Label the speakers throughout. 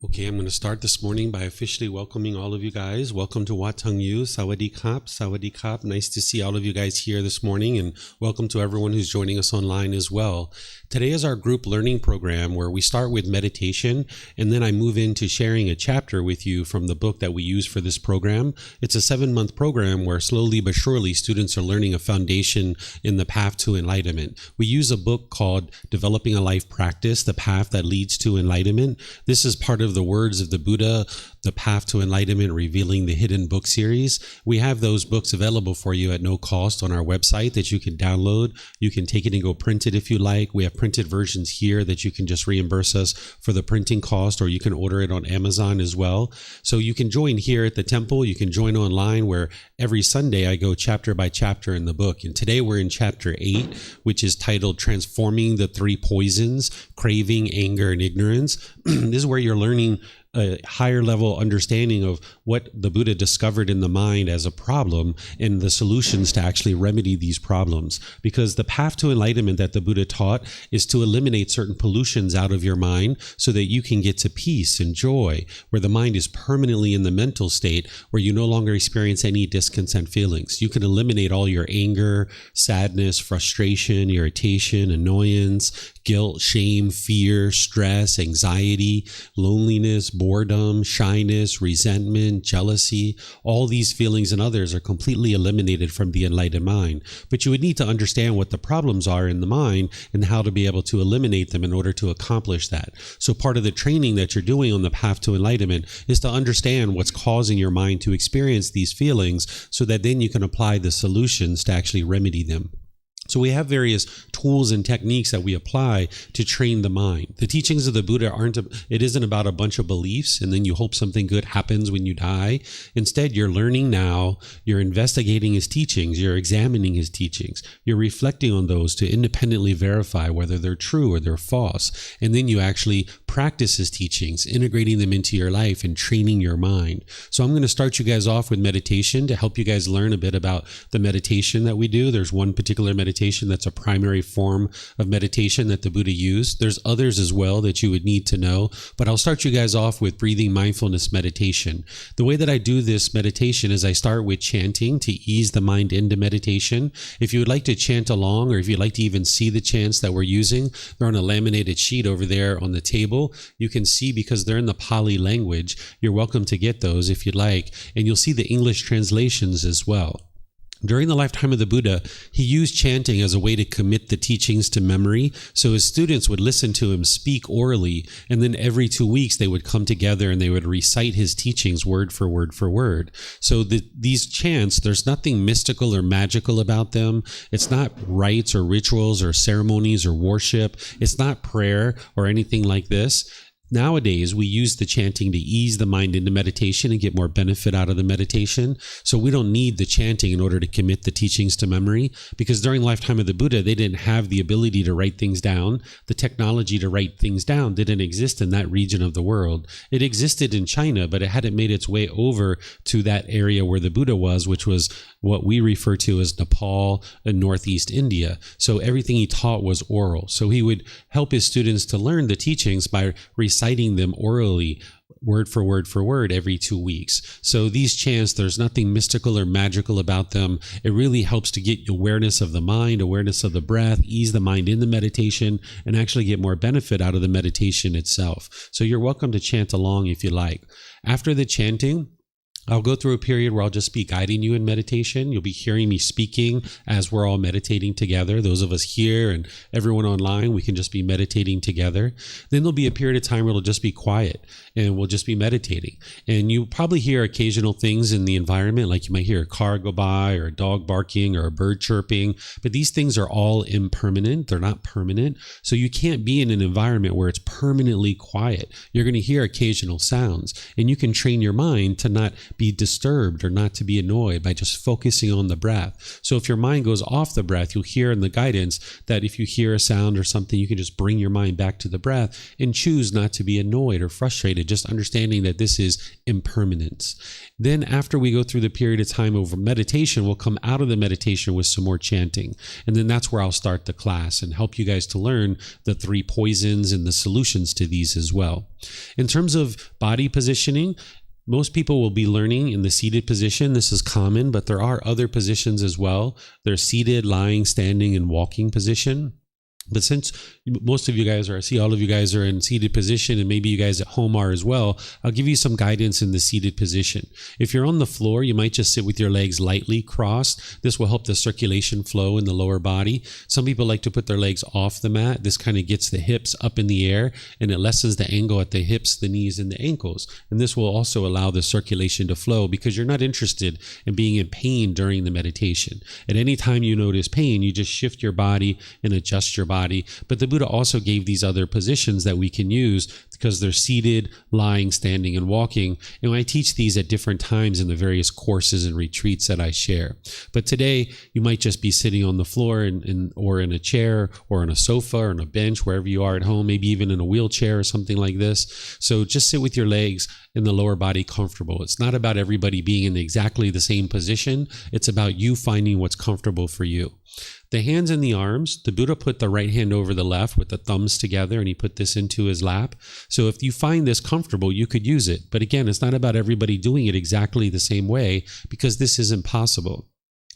Speaker 1: Okay, I'm going to start this morning by officially welcoming all of you guys. Welcome to Wat Tung Yu. Sawadee Kap, Sawadee Kap. Nice to see all of you guys here this morning, and welcome to everyone who's joining us online as well. Today is our group learning program where we start with meditation, and then I move into sharing a chapter with you from the book that we use for this program. It's a 7-month program where slowly but surely students are learning a foundation in the path to enlightenment. We use a book called Developing a Life Practice, The Path That Leads to Enlightenment. This is part of the Words of the Buddha, The Path to Enlightenment, Revealing the Hidden Book series. We have those books available for you at no cost on our website that you can download. You can take it and go print it if you like. We have printed versions here that you can just reimburse us for the printing cost, or you can order it on Amazon as well. So you can join here at the temple. You can join online where every Sunday I go chapter by chapter in the book. And today we're in chapter 8, which is titled Transforming the Three Poisons, Craving, Anger, and Ignorance. This is where you're learning a higher level understanding of what the Buddha discovered in the mind as a problem and the solutions to actually remedy these problems. Because the path to enlightenment that the Buddha taught is to eliminate certain pollutions out of your mind so that you can get to peace and joy, where the mind is permanently in the mental state where you no longer experience any discontent feelings. You can eliminate all your anger, sadness, frustration, irritation, annoyance, guilt, shame, fear, stress, anxiety, loneliness, boredom, shyness, resentment, jealousy. All these feelings and others are completely eliminated from the enlightened mind. But you would need to understand what the problems are in the mind and how to be able to eliminate them in order to accomplish that. So part of the training that you're doing on the path to enlightenment is to understand what's causing your mind to experience these feelings so that then you can apply the solutions to actually remedy them. So we have various tools and techniques that we apply to train the mind. The teachings of the Buddha it isn't about a bunch of beliefs and then you hope something good happens when you die. Instead, you're learning now, you're investigating his teachings, you're examining his teachings, you're reflecting on those to independently verify whether they're true or they're false. And then you actually practice his teachings, integrating them into your life and training your mind. So I'm going to start you guys off with meditation to help you guys learn a bit about the meditation that we do. There's one particular meditation that's a primary form of meditation that the Buddha used. There's others as well that you would need to know, but I'll start you guys off with breathing mindfulness meditation. The way that I do this meditation is I start with chanting to ease the mind into meditation. If you would like to chant along, or if you'd like to even see the chants that we're using, they're on a laminated sheet over there on the table. You can see because they're in the Pali language. You're welcome to get those if you'd like, and you'll see the English translations as well. During the lifetime of the Buddha, he used chanting as a way to commit the teachings to memory. So his students would listen to him speak orally, and then every 2 weeks they would come together and they would recite his teachings word for word for word. So these chants, there's nothing mystical or magical about them. It's not rites or rituals or ceremonies or worship. It's not prayer or anything like this. Nowadays, we use the chanting to ease the mind into meditation and get more benefit out of the meditation. So we don't need the chanting in order to commit the teachings to memory, because during the lifetime of the Buddha, they didn't have the ability to write things down. The technology to write things down didn't exist in that region of the world. It existed in China, but it hadn't made its way over to that area where the Buddha was, which was what we refer to as Nepal and Northeast India. So everything he taught was oral. So he would help his students to learn the teachings by reciting them orally, word for word every 2 weeks. So these chants, there's nothing mystical or magical about them. It really helps to get awareness of the mind, awareness of the breath, ease the mind in the meditation, and actually get more benefit out of the meditation itself. So you're welcome to chant along if you like. After the chanting, I'll go through a period where I'll just be guiding you in meditation. You'll be hearing me speaking as we're all meditating together. Those of us here and everyone online, we can just be meditating together. Then there'll be a period of time where it'll just be quiet and we'll just be meditating. And you probably hear occasional things in the environment, like you might hear a car go by or a dog barking or a bird chirping, but these things are all impermanent. They're not permanent. So you can't be in an environment where it's permanently quiet. You're going to hear occasional sounds, and you can train your mind to not be disturbed or not to be annoyed by just focusing on the breath. So if your mind goes off the breath, you'll hear in the guidance that if you hear a sound or something, you can just bring your mind back to the breath and choose not to be annoyed or frustrated, just understanding that this is impermanence. Then after we go through the period of time over meditation, we'll come out of the meditation with some more chanting. And then that's where I'll start the class and help you guys to learn the 3 poisons and the solutions to these as well. In terms of body positioning, most people will be learning in the seated position. This is common, but there are other positions as well. There's seated, lying, standing, and walking position. But since most of you guys I see all of you guys are in seated position, and maybe you guys at home are as well, I'll give you some guidance in the seated position. If you're on the floor, you might just sit with your legs lightly crossed. This will help the circulation flow in the lower body. Some people like to put their legs off the mat. This kind of gets the hips up in the air, and it lessens the angle at the hips, the knees, and the ankles. And this will also allow the circulation to flow because you're not interested in being in pain during the meditation. At any time you notice pain, you just shift your body and adjust your body. But the Buddha also gave these other positions that we can use because they're seated, lying, standing, and walking. And I teach these at different times in the various courses and retreats that I share. But today, you might just be sitting on the floor or in a chair or on a sofa or on a bench, wherever you are at home, maybe even in a wheelchair or something like this. So just sit with your legs in the lower body comfortable. It's not about everybody being in exactly the same position. It's about you finding what's comfortable for you. The hands and the arms, the Buddha put the right hand over the left with the thumbs together, and he put this into his lap. So if you find this comfortable, you could use it. But again, it's not about everybody doing it exactly the same way because this isn't possible.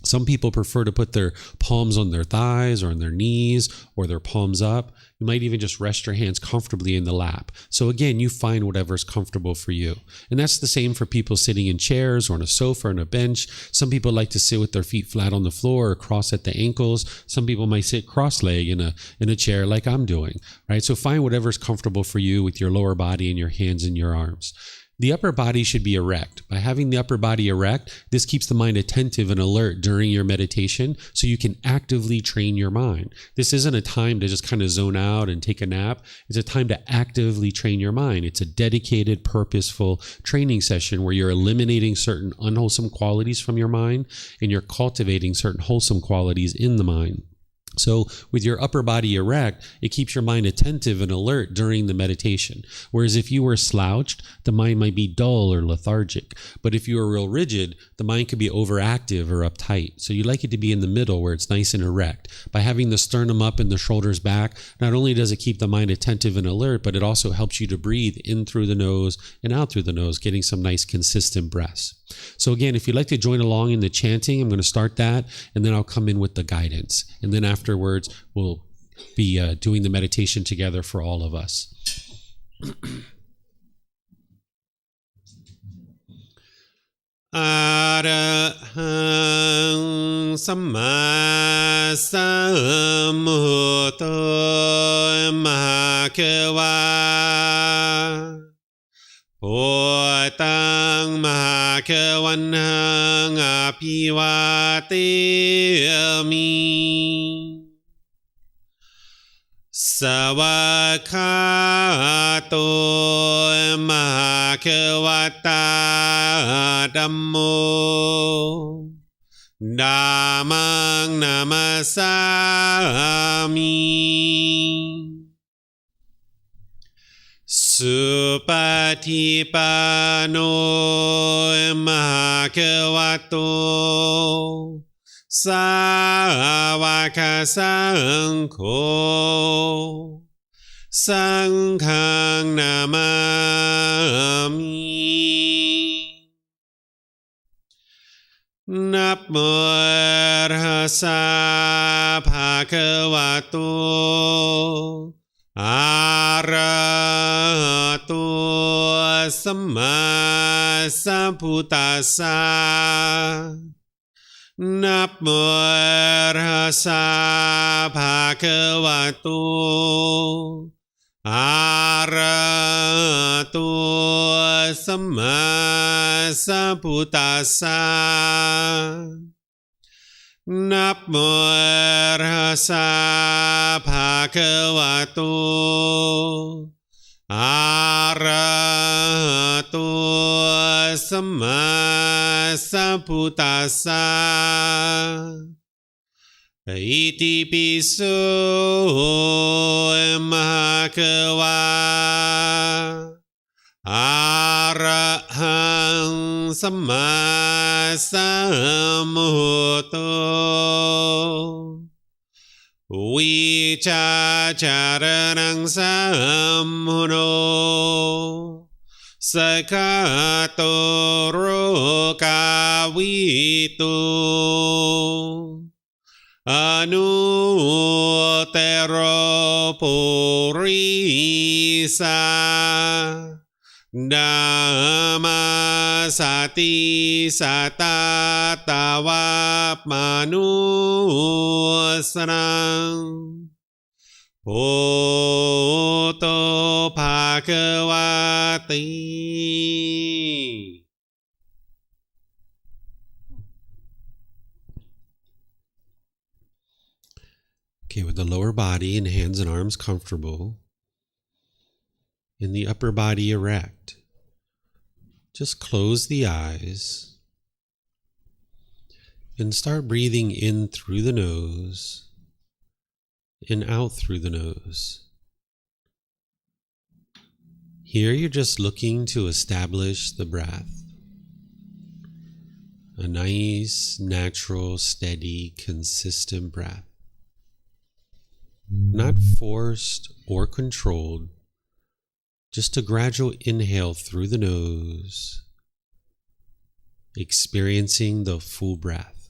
Speaker 1: Some people prefer to put their palms on their thighs or on their knees or their palms up. You might even just rest your hands comfortably in the lap. So again, you find whatever's comfortable for you. And that's the same for people sitting in chairs or on a sofa or on a bench. Some people like to sit with their feet flat on the floor or cross at the ankles. Some people might sit cross-legged in a chair like I'm doing, right? So find whatever's comfortable for you with your lower body and your hands and your arms. The upper body should be erect. By having the upper body erect, this keeps the mind attentive and alert during your meditation so you can actively train your mind. This isn't a time to just kind of zone out and take a nap. It's a time to actively train your mind. It's a dedicated, purposeful training session where you're eliminating certain unwholesome qualities from your mind and you're cultivating certain wholesome qualities in the mind. So with your upper body erect, it keeps your mind attentive and alert during the meditation. Whereas if you were slouched, the mind might be dull or lethargic. But if you were real rigid, the mind could be overactive or uptight. So you like it to be in the middle where it's nice and erect. By having the sternum up and the shoulders back, not only does it keep the mind attentive and alert, but it also helps you to breathe in through the nose and out through the nose, getting some nice consistent breaths. So again, if you'd like to join along in the chanting, I'm going to start that, and then I'll come in with the guidance. And then afterwards, we'll be doing the meditation together for all of us. Arahang Samma Sambuddho Mahakeva Potang Mahakavanhang Apivateyami Savakato Mahakavata Dhammo Dhammang Namasami Supatipano Mahakavato Savaka Sangho Sanghang Namami Namo Arhasa Bhagavato Arahato Samma Sambuddhassa Namo Arhasa Bhagavato Arahato Samma Sambuddhassa Namo Arhasa Bhagavato Arahato Samma สัพพุตัสสะอิติปิโสมหะเขวาอะระหังสัมมาสัมพุทโธวิชาจารณังสัมมุโนสกขาโตโรกาวิตุอนุเตโรปุริสาดัมมาสติสัตตาตาวะมนุสนังโพโตภาควาติ Okay, with the lower body and hands and arms comfortable, and the upper body erect, just close the eyes and start breathing in through the nose and out through the nose. Here you're just looking to establish the breath. A nice, natural, steady, consistent breath. Not forced or controlled, just a gradual inhale through the nose, experiencing the full breath.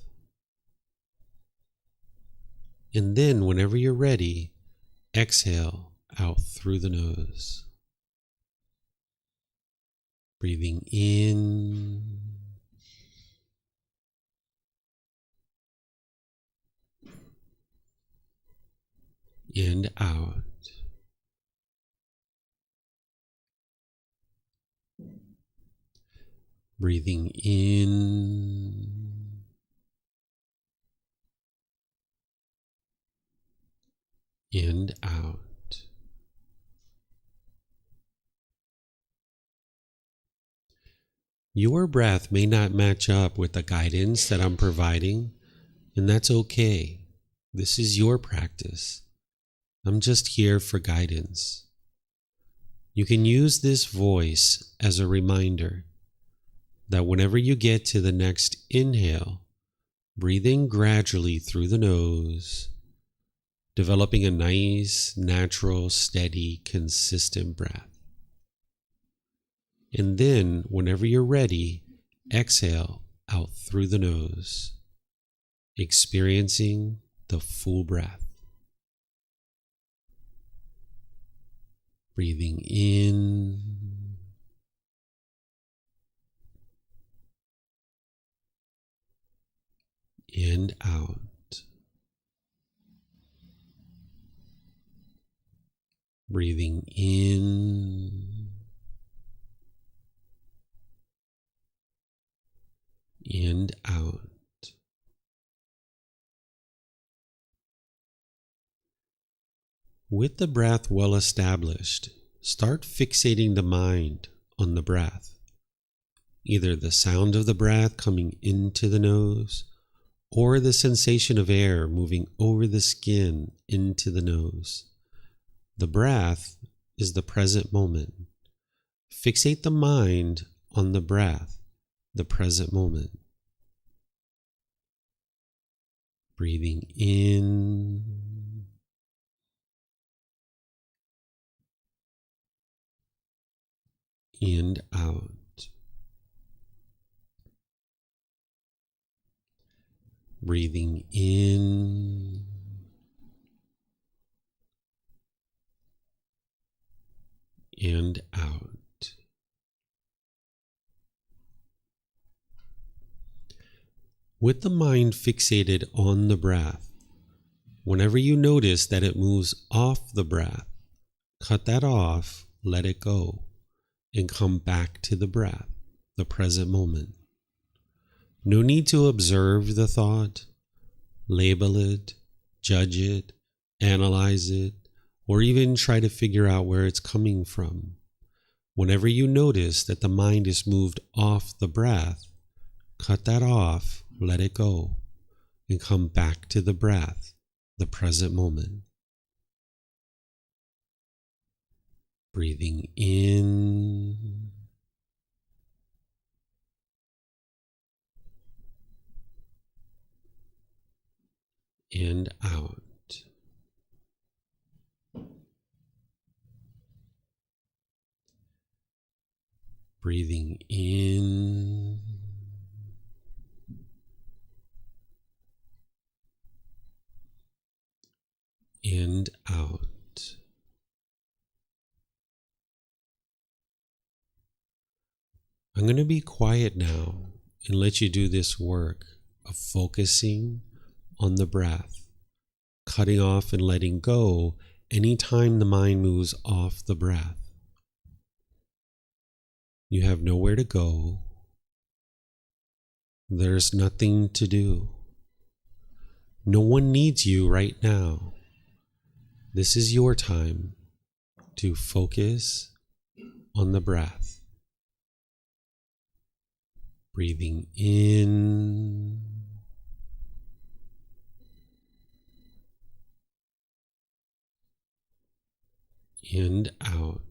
Speaker 1: And then, whenever you're ready, exhale out through the nose. Breathing in and out. Breathing in and out. Your breath may not match up with the guidance that I'm providing, and that's okay. This is your practice. I'm just here for guidance. You can use this voice as a reminder that whenever you get to the next inhale, breathe in gradually through the nose, developing a nice, natural, steady, consistent breath. And then, whenever you're ready, exhale out through the nose, experiencing the full breath. Breathing in and out. Breathing in and out. With the breath well established, start fixating the mind on the breath, either the sound of the breath coming into the nose or the sensation of air moving over the skin into the nose. The breath is the present moment. Fixate the mind on the breath, the present moment. Breathing in and out. Breathing in and out. With the mind fixated on the breath, whenever you notice that it moves off the breath, cut that off, let it go, and come back to the breath, the present moment. No need to observe the thought, label it, judge it, analyze it, or even try to figure out where it's coming from. Whenever you notice that the mind is moved off the breath, Cut that off, let it go, and come back to the breath, the present moment. Breathing in and out. Breathing in and out. I'm going to be quiet now and let you do this work of focusing on the breath, cutting off and letting go anytime the mind moves off the breath. You have nowhere to go. There's nothing to do. No one needs you right now. This is your time to focus on the breath. Breathing in and out.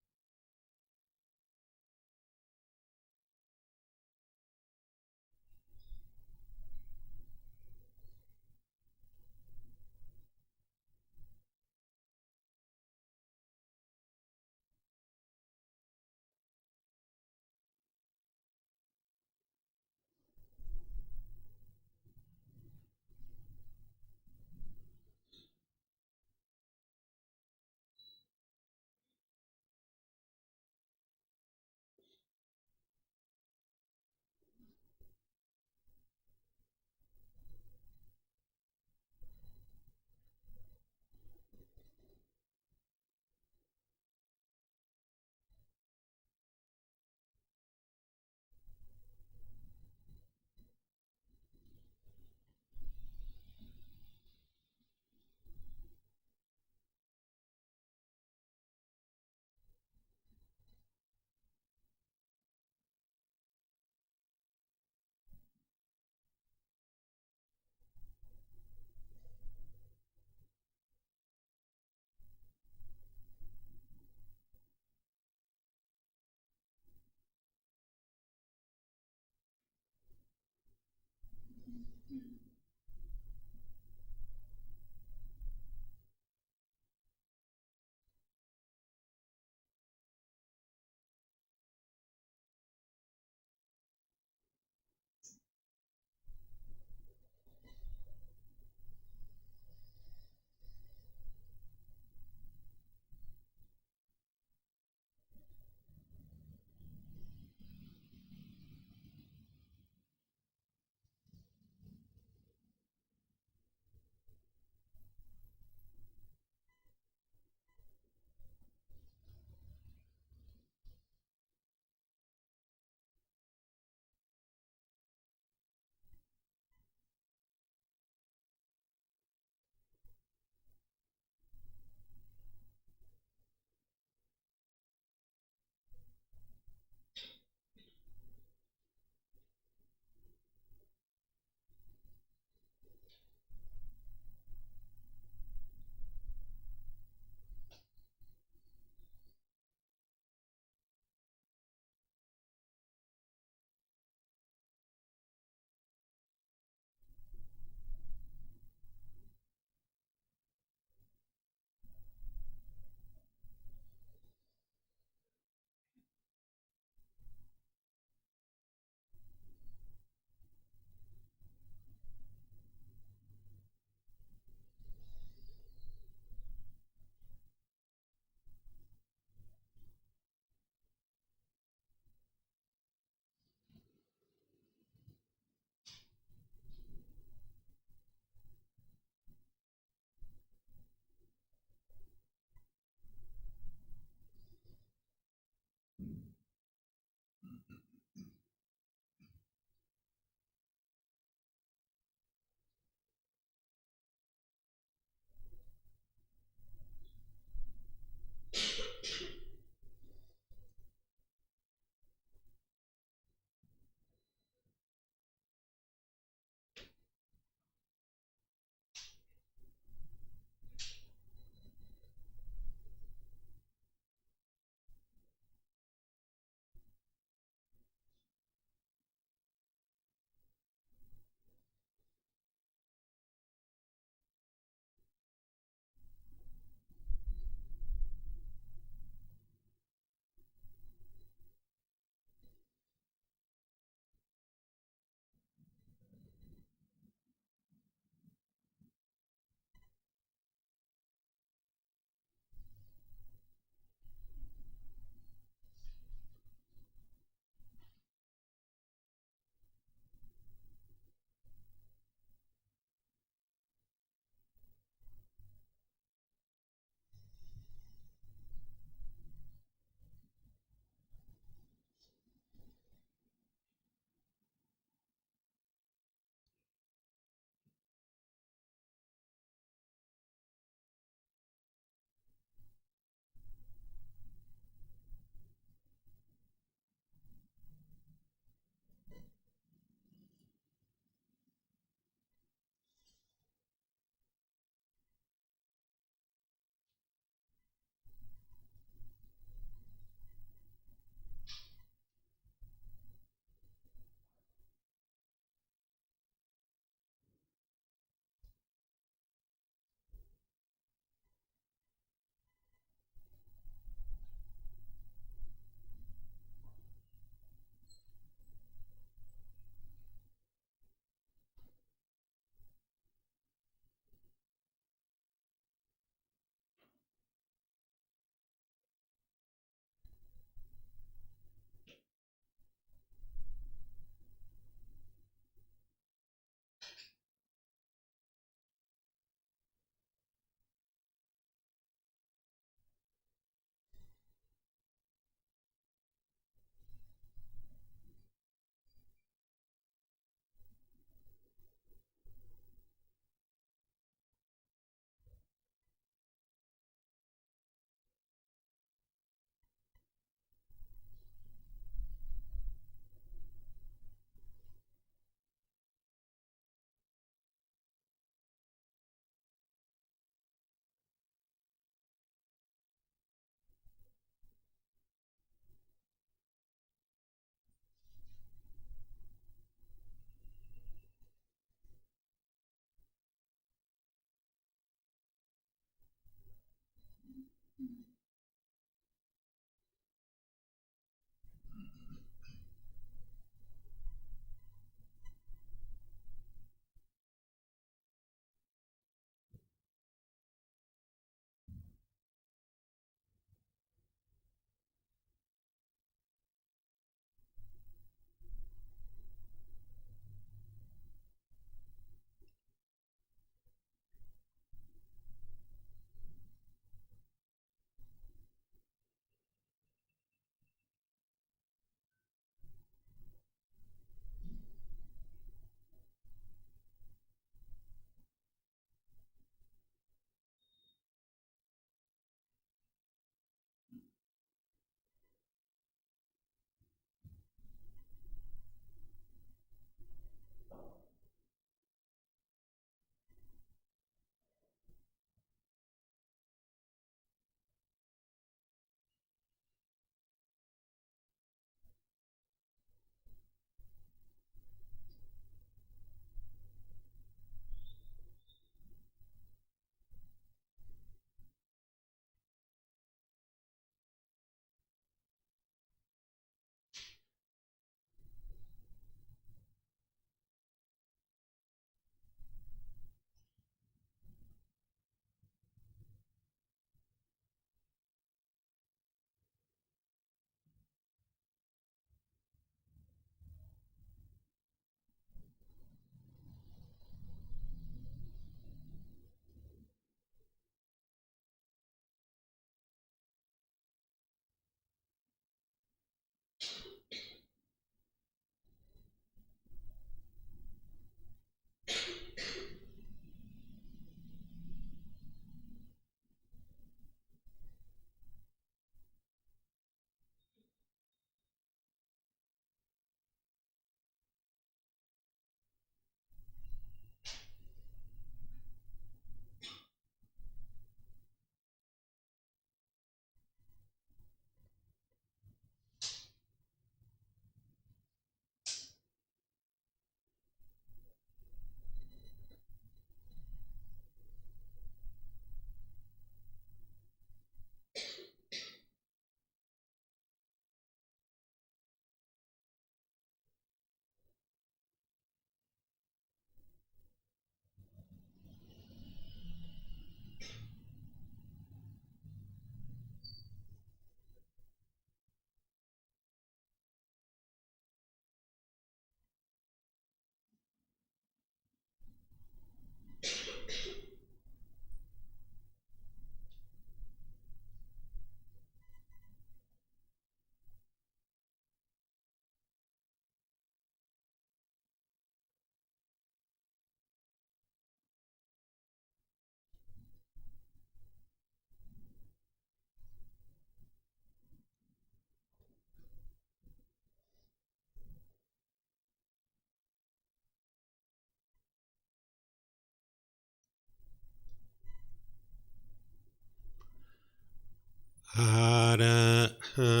Speaker 1: ระหั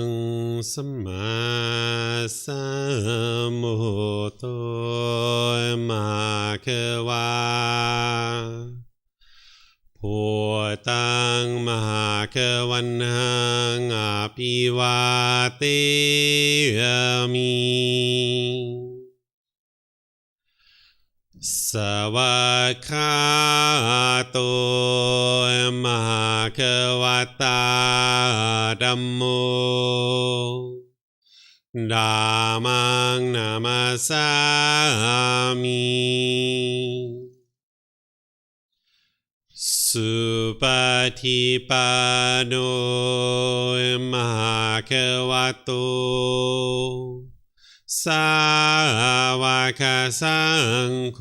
Speaker 1: งสัมมาสัมพุทโธมะคะวาพุทธังมหาคะวันหังอภิวาเทมิสวากขาโตมหาคะวตาธัมโมธัมมังนามัสสามิสุปฏิปันโนมหาคะวะโตสาวกสังโฆ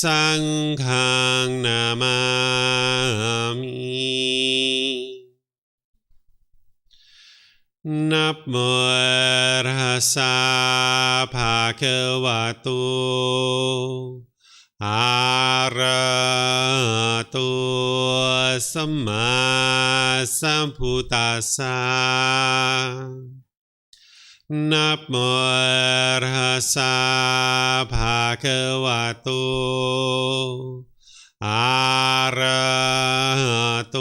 Speaker 1: สังฆังนามามินะโมตัสสะภะคะวะโตอะระหะโตสัมมาสัมพุทธัสสะนะโมตัสสะภะคะวะโตอะระหะโต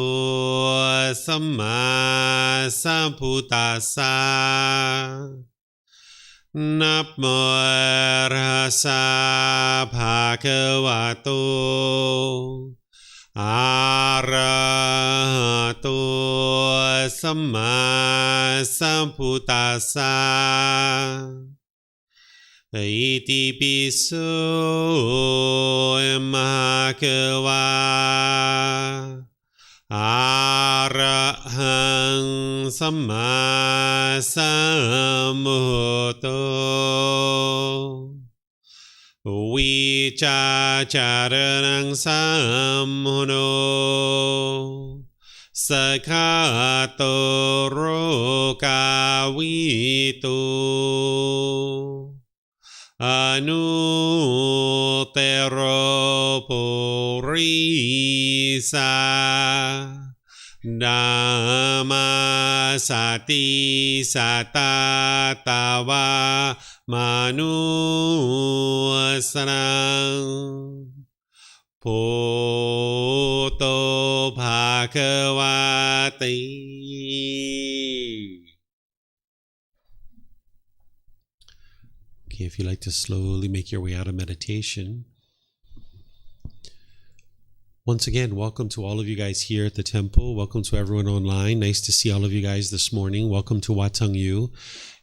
Speaker 1: สัมมาสัมพุทธัสสะนะโมตัสสะภะคะวะโตอะระหะโตสัมมาสัมพุทธัสสะอิติปิโสมะคะวะอะระหังสัมมาสัมพุทโธวิจาจารณังสัมมุโนสคาโตโรกาวิตุอนุเตโรปุริสาธัมมาสติสัตตาตาวามนุสนังพุทโธภะคะวะติ Okay, if you like to slowly make your way out of meditation. Once again, welcome to all of you guys here at the temple. Welcome to everyone online. Nice to see all of you guys this morning. Welcome to Wat Tung Yu.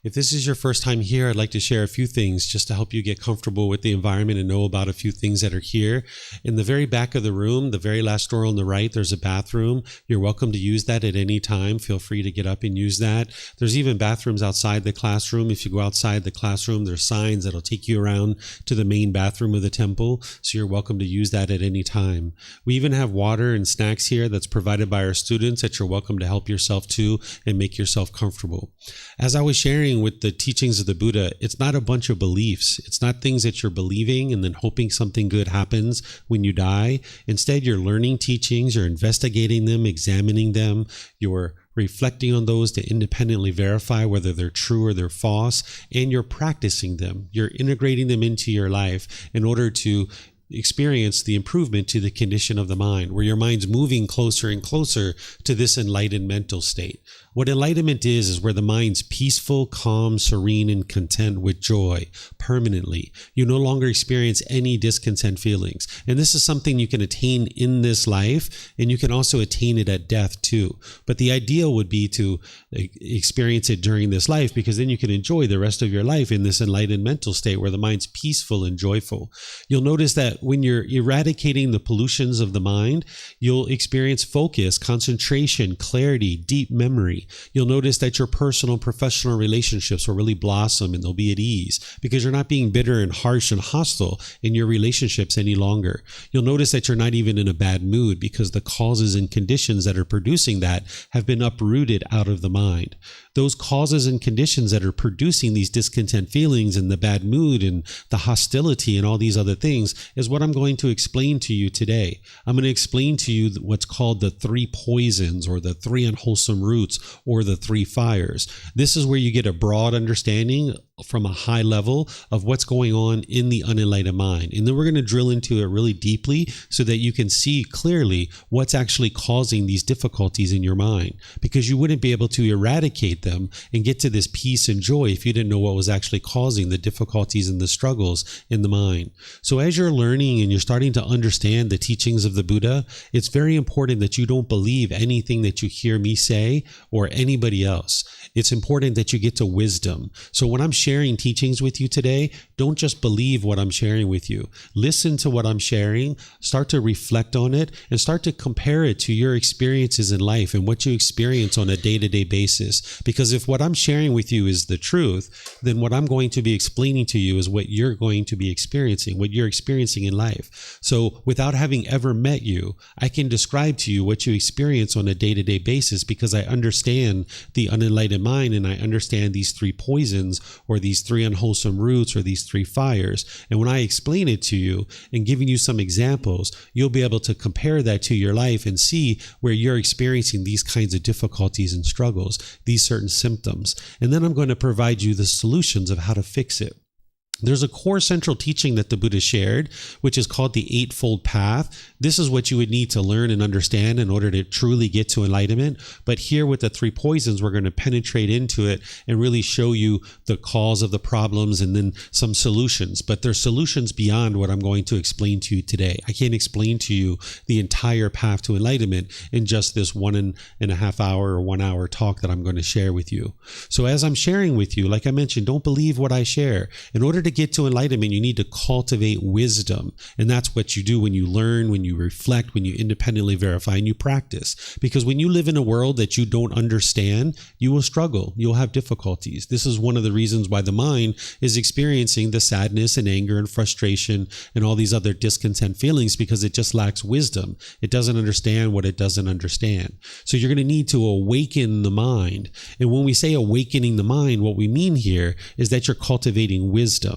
Speaker 1: If this is your first time here, I'd like to share a few things just to help you get comfortable with the environment and know about a few things that are here. In the very back of the room, the very last door on the right, there's a bathroom. You're welcome to use that at any time. Feel free to get up and use that. There's even bathrooms outside the classroom. If you go outside the classroom, there's signs that'll take you around to the main bathroom of the temple. So you're welcome to use that at any time. We even have water and snacks here that's provided by our students that you're welcome to help yourself to and make yourself comfortable. As I was sharing with the teachings of the Buddha, it's not a bunch of beliefs. It's not things that you're believing and then hoping something good happens when you die. Instead, you're learning teachings, you're investigating them, examining them, you're reflecting on those to independently verify whether they're true or they're false, and you're practicing them. You're integrating them into your life in order to experience the improvement to the condition of the mind, where your mind's moving closer and closer to this enlightened mental state. What enlightenment is where the mind's peaceful, calm, serene, and content with joy permanently. You no longer experience any discontent feelings. And this is something you can attain in this life, and you can also attain it at death too. But the ideal would be to experience it during this life, because then you can enjoy the rest of your life in this enlightened mental state where the mind's peaceful and joyful. You'll notice that when you're eradicating the pollutions of the mind, you'll experience focus, concentration, clarity, deep memory. You'll notice that your personal and professional relationships will really blossom and they'll be at ease because you're not being bitter and harsh and hostile in your relationships any longer. You'll notice that you're not even in a bad mood because the causes and conditions that are producing that have been uprooted out of the mind. those causes and conditions that are producing these discontent feelings and the bad mood and the hostility and all these other things is what I'm going to explain to you today. I'm going to explain to you what's called the three poisons, or the three unwholesome roots, or the three fires. This is where you get a broad understanding from a high level of what's going on in the unenlightened mind. And then we're going to drill into it really deeply so that you can see clearly what's actually causing these difficulties in your mind, because you wouldn't be able to eradicate them and get to this peace and joy if you didn't know what was actually causing the difficulties and the struggles in the mind. So as you're learning and you're starting to understand the teachings of the Buddha, it's very important that you don't believe anything that you hear me say or anybody else. It's important that you get to wisdom. So when I'm sharing teachings with you today, don't just believe what I'm sharing with you. Listen to what I'm sharing, start to reflect on it, and start to compare it to your experiences in life and what you experience on a day-to-day basis. Because if what I'm sharing with you is the truth, then what I'm going to be explaining to you is what you're going to be experiencing, what you're experiencing in life. So without having ever met you, I can describe to you what you experience on a day-to-day basis, because I understand the unenlightened mind, and I understand these three poisons, or these three unwholesome roots, or these three fires. And when I explain it to you and giving you some examples, you'll be able to compare that to your life and see where you're experiencing these kinds of difficulties and struggles, these certain symptoms. And then I'm going to provide you the solutions of how to fix it. There's a core central teaching that the Buddha shared, which is called the Eightfold Path. This is what you would need to learn and understand in order to truly get to enlightenment. But here with the three poisons, we're going to penetrate into it and really show you the cause of the problems and then some solutions. But there's solutions beyond what I'm going to explain to you today. I can't explain to you the entire path to enlightenment in just this 1.5 hour or 1 hour talk that I'm going to share with you. So as I'm sharing with you, like I mentioned, don't believe what I share. In order to get to enlightenment, you need to cultivate wisdom. And that's what you do when you learn, when you reflect, when you independently verify, and you practice. Because when you live in a world that you don't understand, you will struggle. You'll have difficulties. This is one of the reasons why the mind is experiencing the sadness and anger and frustration and all these other discontent feelings, because it just lacks wisdom. It doesn't understand what it doesn't understand. So you're going to need to awaken the mind. And when we say awakening the mind, what we mean here is that you're cultivating wisdom.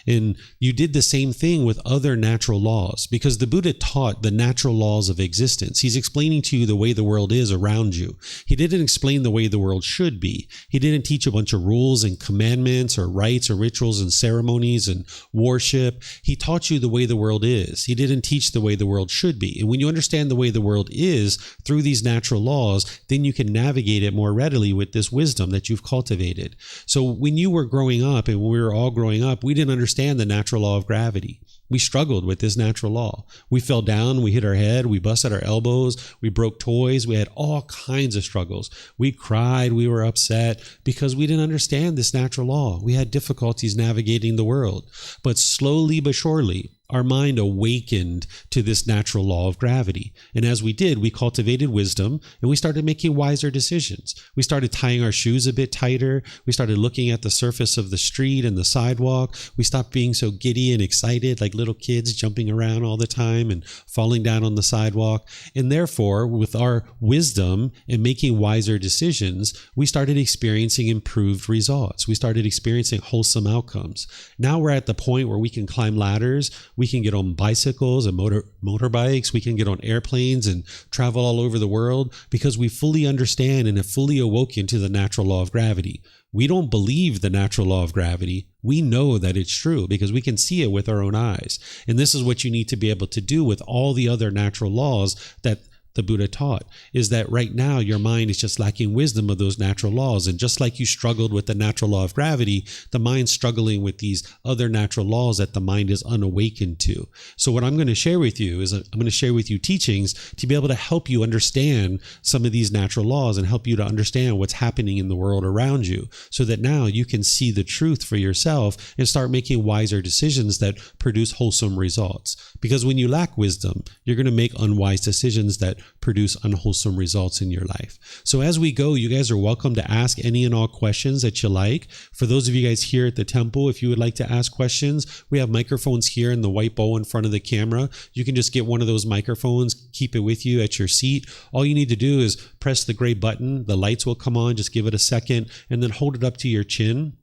Speaker 1: And you did the same thing with other natural laws, because the Buddha taught the natural laws of existence. He's explaining to you the way the world is around you. He didn't explain the way the world should be. He didn't teach a bunch of rules and commandments or rites or rituals and ceremonies and worship. He taught you the way the world is. He didn't teach the way the world should be. And when you understand the way the world is through these natural laws, then you can navigate it more readily with this wisdom that you've cultivated. So when you were growing up, and when we were all growing up, we didn't understand the natural law of gravity. We struggled with this natural law. We fell down, we hit our head, we busted our elbows, we broke toys, we had all kinds of struggles. We cried, we were upset because we didn't understand this natural law. We had difficulties navigating the world. But slowly but surely, our mind awakened to this natural law of gravity. And as we did, we cultivated wisdom and we started making wiser decisions. We started tying our shoes a bit tighter. We started looking at the surface of the street and the sidewalk. We stopped being so giddy and excited like little kids jumping around all the time and falling down on the sidewalk. And therefore, with our wisdom and making wiser decisions, we started experiencing improved results. We started experiencing wholesome outcomes. Now we're at the point where we can climb ladders. We can get on bicycles and motorbikes. We can get on airplanes and travel all over the world because we fully understand and have fully awoken to the natural law of gravity. We don't believe the natural law of gravity. We know that it's true because we can see it with our own eyes. And this is what you need to be able to do with all the other natural laws that the Buddha taught, is that right now your mind is just lacking wisdom of those natural laws. And just like you struggled with the natural law of gravity, the mind's struggling with these other natural laws that the mind is unawakened to. So what I'm going to share with you is I'm going to share with you teachings to be able to help you understand some of these natural laws and help you to understand what's happening in the world around you, so that now you can see the truth for yourself and start making wiser decisions that produce wholesome results. Because when you lack wisdom, you're going to make unwise decisions that produce unwholesome results in your life. So as we go, you guys are welcome to ask any and all questions that you like. For those of you guys here at the temple, if you would like to ask questions, we have microphones here in the white bowl in front of the camera. You can just get one of those microphones, keep it with you at your seat. All you need to do is press the gray button. The lights will come on. Just give it a second and then hold it up to your chin.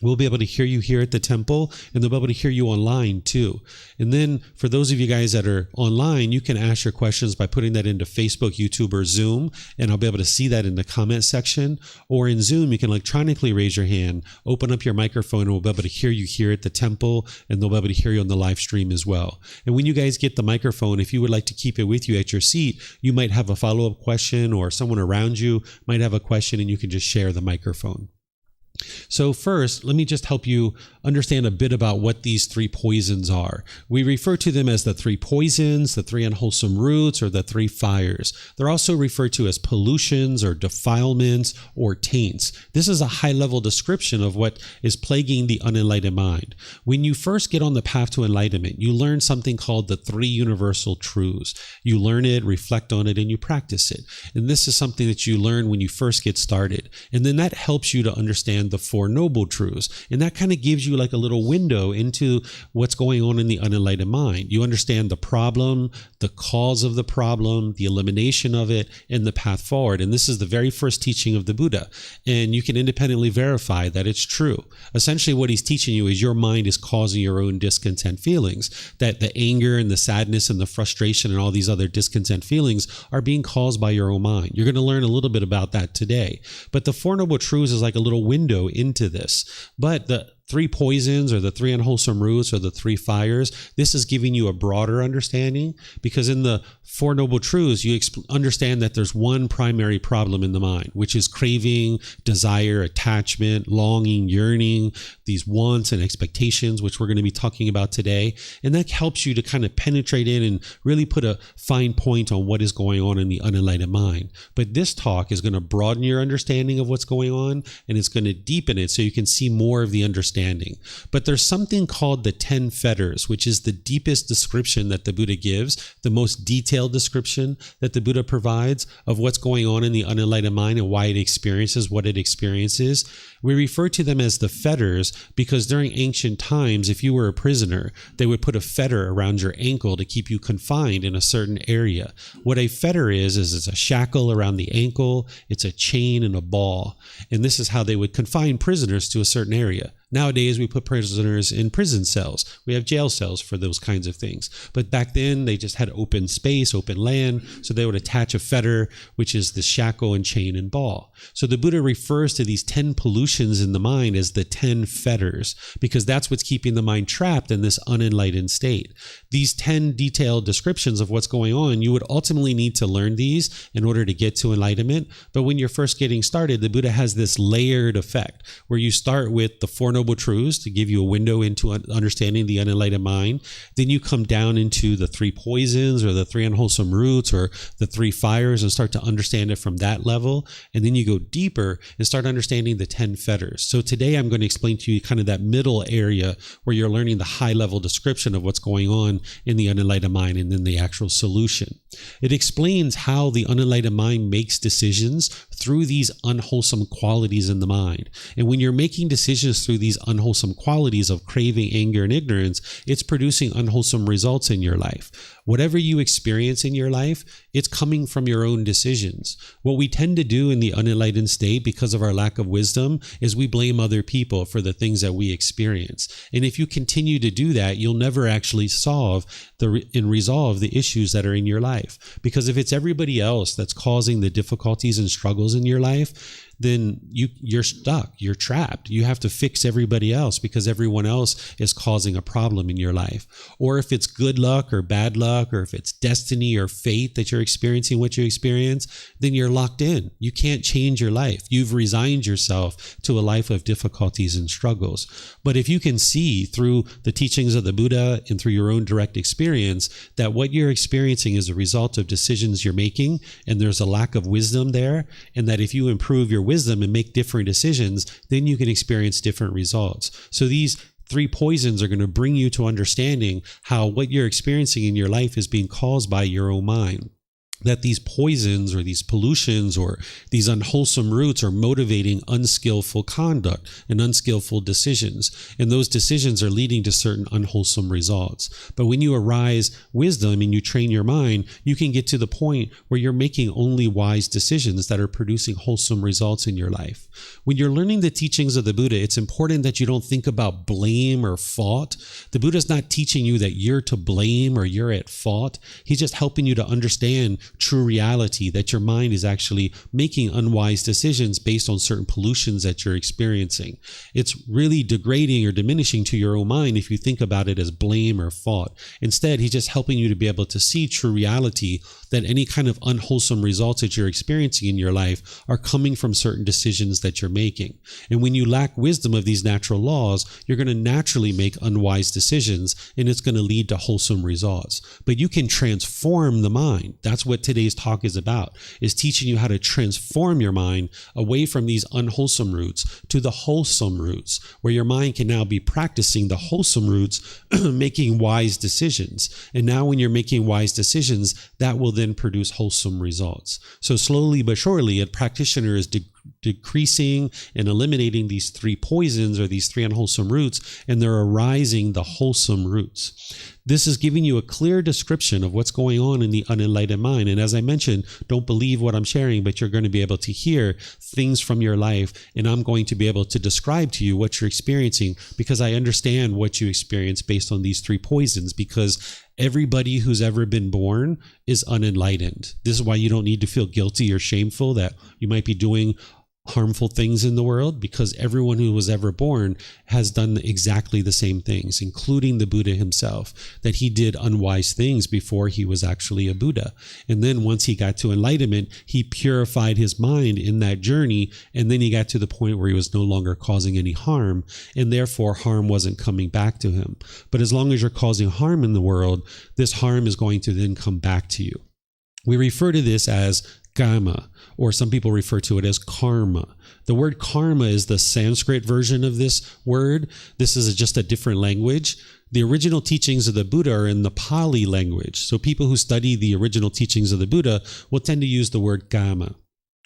Speaker 1: We'll be able to hear you here at the temple, and they'll be able to hear you online too. And then for those of you guys that are online, you can ask your questions by putting that into Facebook, YouTube, or Zoom, and I'll be able to see that in the comment section. Or in Zoom, you can electronically raise your hand, open up your microphone, and we'll be able to hear you here at the temple, and they'll be able to hear you on the live stream as well. And when you guys get the microphone, if you would like to keep it with you at your seat, you might have a follow-up question, or someone around you might have a question, and you can just share the microphone. So first, let me just help you understand a bit about what these three poisons are. We refer to them as the three poisons, the three unwholesome roots, or the three fires. They're also referred to as pollutions or defilements or taints. This is a high-level description of what is plaguing the unenlightened mind. When you first get on the path to enlightenment, you learn something called the three universal truths. You learn it, reflect on it, and you practice it. And this is something that you learn when you first get started. And then that helps you to understand the Four Noble Truths. And that kind of gives you like a little window into what's going on in the unenlightened mind. You understand the problem, the cause of the problem, the elimination of it, and the path forward. And this is the very first teaching of the Buddha. And you can independently verify that it's true. Essentially, what he's teaching you is your mind is causing your own discontent feelings, that the anger and the sadness and the frustration and all these other discontent feelings are being caused by your own mind. You're going to learn a little bit about that today. But the Four Noble Truths is like a little window into this. But the three poisons or the three unwholesome roots or the three fires, this is giving you a broader understanding, because in the Four Noble Truths, you understand that there's one primary problem in the mind, which is craving, desire, attachment, longing, yearning, these wants and expectations, which we're going to be talking about today. And that helps you to kind of penetrate in and really put a fine point on what is going on in the unenlightened mind. But this talk is going to broaden your understanding of what's going on, and it's going to deepen it so you can see more of the understanding. But there's something called the 10 fetters, which is the deepest description that the Buddha gives, the most detailed description that the Buddha provides of what's going on in the unenlightened mind and why it experiences what it experiences. We refer to them as the fetters because during ancient times, if you were a prisoner, they would put a fetter around your ankle to keep you confined in a certain area. What a fetter is it's a shackle around the ankle, it's a chain and a ball. And this is how they would confine prisoners to a certain area. Nowadays, we put prisoners in prison cells. We have jail cells for those kinds of things. But back then, they just had open space, open land, so they would attach a fetter, which is the shackle and chain and ball. So the Buddha refers to these 10 pollutions in the mind as the 10 fetters, because that's what's keeping the mind trapped in this unenlightened state. These 10 detailed descriptions of what's going on, you would ultimately need to learn these in order to get to enlightenment. But when you're first getting started, the Buddha has this layered effect where you start with the Four Noble Truths to give you a window into understanding the unenlightened mind. Then you come down into the three poisons or the three unwholesome roots or the three fires and start to understand it from that level. And then you go deeper and start understanding the 10 fetters. So today I'm going to explain to you kind of that middle area where you're learning the high level description of what's going on in the unenlightened mind and then the actual solution. It explains how the unenlightened mind makes decisions through these unwholesome qualities in the mind. And when you're making decisions through these unwholesome qualities of craving, anger, and ignorance, it's producing unwholesome results in your life. Whatever you experience in your life, it's coming from your own decisions. What we tend to do in the unenlightened state because of our lack of wisdom is we blame other people for the things that we experience. And if you continue to do that, you'll never actually solve and resolve the issues that are in your life. Because if it's everybody else that's causing the difficulties and struggles in your life, then you're stuck, you're trapped. You have to fix everybody else because everyone else is causing a problem in your life. Or if it's good luck or bad luck, or if it's destiny or fate that you're experiencing what you experience, then you're locked in. You can't change your life. You've resigned yourself to a life of difficulties and struggles. But if you can see through the teachings of the Buddha and through your own direct experience that what you're experiencing is a result of decisions you're making, and there's a lack of wisdom there, and that if you improve your wisdom and make different decisions, then you can experience different results. So these three poisons are going to bring you to understanding how what you're experiencing in your life is being caused by your own mind. that these poisons or these pollutions or these unwholesome roots are motivating unskillful conduct and unskillful decisions. And those decisions are leading to certain unwholesome results. But when you arise wisdom and you train your mind, you can get to the point where you're making only wise decisions that are producing wholesome results in your life. When you're learning the teachings of the Buddha, it's important that you don't think about blame or fault. The Buddha's not teaching you that you're to blame or you're at fault. He's just helping you to understand true reality, that your mind is actually making unwise decisions based on certain pollutions that you're experiencing. It's really degrading or diminishing to your own mind if you think about it as blame or fault. Instead, he's just helping you to be able to see true reality, that any kind of unwholesome results that you're experiencing in your life are coming from certain decisions that you're making. And when you lack wisdom of these natural laws, you're going to naturally make unwise decisions, and it's going to lead to wholesome results. But you can transform the mind. That's what today's talk is about, is teaching you how to transform your mind away from these unwholesome roots to the wholesome roots, where your mind can now be practicing the wholesome roots, making wise decisions. And now when you're making wise decisions, that will then produce wholesome results. So slowly but surely, a practitioner is decreasing and eliminating these three poisons or these three unwholesome roots, and they're arising the wholesome roots. This is giving you a clear description of what's going on in the unenlightened mind. And as I mentioned, don't believe what I'm sharing, but you're going to be able to hear things from your life, and I'm going to be able to describe to you what you're experiencing, because I understand what you experience based on these three poisons, because everybody who's ever been born is unenlightened. This is why you don't need to feel guilty or shameful that you might be doing harmful things in the world, because everyone who was ever born has done exactly the same things, including the Buddha himself, that he did unwise things before he was actually a Buddha. And then once he got to enlightenment, he purified his mind in that journey, and then he got to the point where he was no longer causing any harm, and therefore harm wasn't coming back to him. But as long as you're causing harm in the world, this harm is going to then come back to you. We refer to this as Gama, or some people refer to it as karma. The word karma is the Sanskrit version of this word. This is just a different language. The original teachings of the Buddha are in the Pali language. So people who study the original teachings of the Buddha will tend to use the word Gama.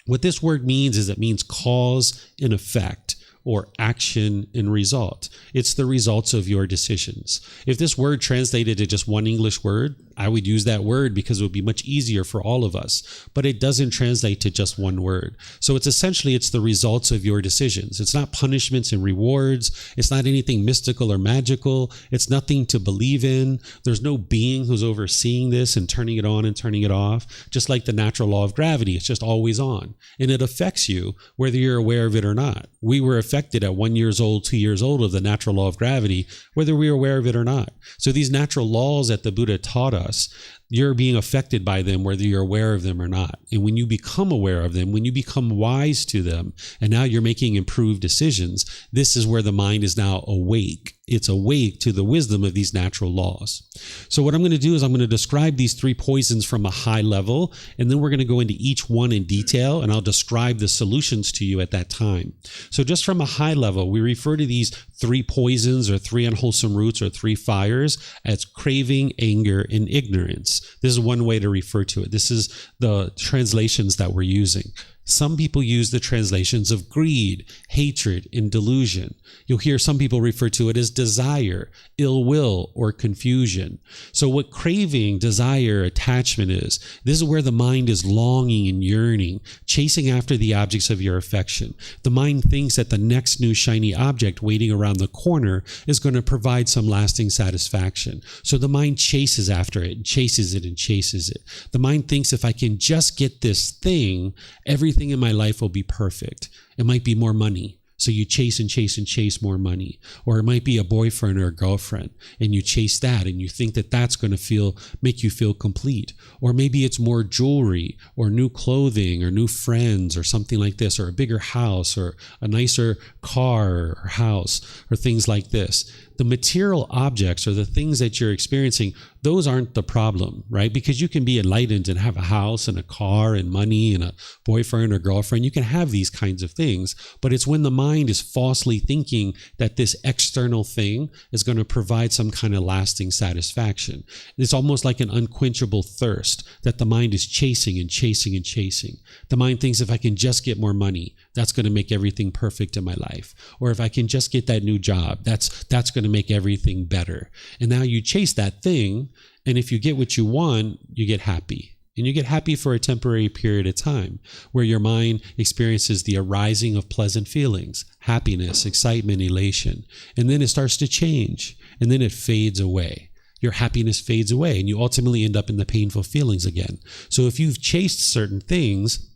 Speaker 1: What this word means is it means cause and effect, or action and result. It's the results of your decisions. If this word translated to just one English word, I would use that word because it would be much easier for all of us, but it doesn't translate to just one word. So it's the results of your decisions. It's not punishments and rewards. It's not anything mystical or magical. It's nothing to believe in. There's no being who's overseeing this and turning it on and turning it off. Just like the natural law of gravity, it's just always on. And it affects you whether you're aware of it or not. We were affected at 1 year old, 2 years old of the natural law of gravity, whether we were aware of it or not. So these natural laws that the Buddha taught us, you're being affected by them whether you're aware of them or not. And when you become aware of them, when you become wise to them, and now you're making improved decisions, this is where the mind is now awake. It's awake to the wisdom of these natural laws. So what I'm going to do is I'm going to describe these three poisons from a high level, and then we're going to go into each one in detail, and I'll describe the solutions to you at that time. So just from a high level, we refer to these three poisons or three unwholesome roots or three fires as craving, anger, and ignorance. This is one way to refer to it. This is the translations that we're using. Some people use the translations of greed, hatred, and delusion. You'll hear some people refer to it as desire, ill will, or confusion. So what craving, desire, attachment is, this is where the mind is longing and yearning, chasing after the objects of your affection. The mind thinks that the next new shiny object waiting around the corner is going to provide some lasting satisfaction. So the mind chases after it and chases it and chases it. The mind thinks if I can just get this thing, everything in my life will be perfect. It might be more money. So you chase and chase and chase more money. Or it might be a boyfriend or a girlfriend, and you chase that and you think that that's going to make you feel complete. Or maybe it's more jewelry or new clothing or new friends or something like this, or a bigger house or a nicer car or house or things like this. the material objects or the things that you're experiencing, those aren't the problem, right? Because you can be enlightened and have a house and a car and money and a boyfriend or girlfriend. You can have these kinds of things, but it's when the mind is falsely thinking that this external thing is going to provide some kind of lasting satisfaction. It's almost like an unquenchable thirst that the mind is chasing and chasing and chasing. The mind thinks, if I can just get more money, that's going to make everything perfect in my life. Or if I can just get that new job, that's going to make everything better. And now you chase that thing, and if you get what you want, you get happy. And you get happy for a temporary period of time where your mind experiences the arising of pleasant feelings, happiness, excitement, elation. And then it starts to change, and then it fades away. Your happiness fades away, and you ultimately end up in the painful feelings again. So if you've chased certain things,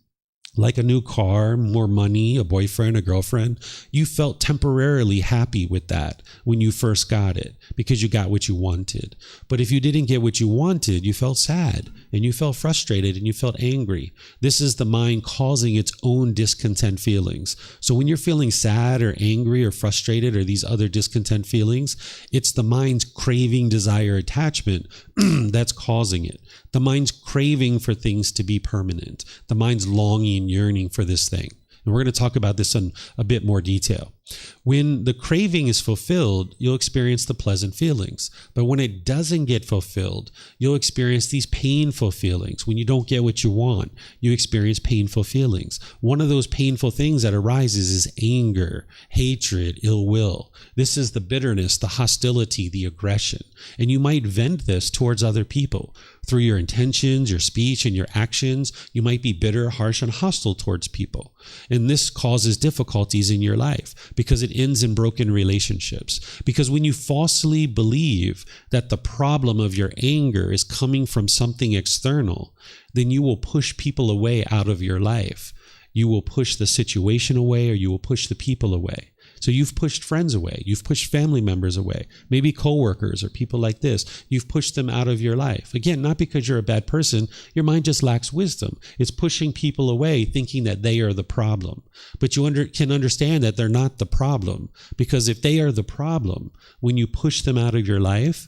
Speaker 1: like a new car, more money, a boyfriend, a girlfriend, you felt temporarily happy with that when you first got it because you got what you wanted. But if you didn't get what you wanted, you felt sad and you felt frustrated and you felt angry. This is the mind causing its own discontent feelings. So when you're feeling sad or angry or frustrated or these other discontent feelings, it's the mind's craving, desire, attachment that's causing it. The mind's craving for things to be permanent. The mind's longing, yearning for this thing. And we're going to talk about this in a bit more detail. When the craving is fulfilled, you'll experience the pleasant feelings. But when it doesn't get fulfilled, you'll experience these painful feelings. When you don't get what you want, you experience painful feelings. One of those painful things that arises is anger, hatred, ill will. This is the bitterness, the hostility, the aggression. And you might vent this towards other people. Through your intentions, your speech, and your actions, you might be bitter, harsh, and hostile towards people. And this causes difficulties in your life because it ends in broken relationships. Because when you falsely believe that the problem of your anger is coming from something external, then you will push people away out of your life. You will push the situation away, or you will push the people away. So you've pushed friends away. You've pushed family members away, maybe coworkers or people like this. You've pushed them out of your life. Again, not because you're a bad person. Your mind just lacks wisdom. It's pushing people away thinking that they are the problem. But you can understand that they're not the problem, because if they are the problem, when you push them out of your life,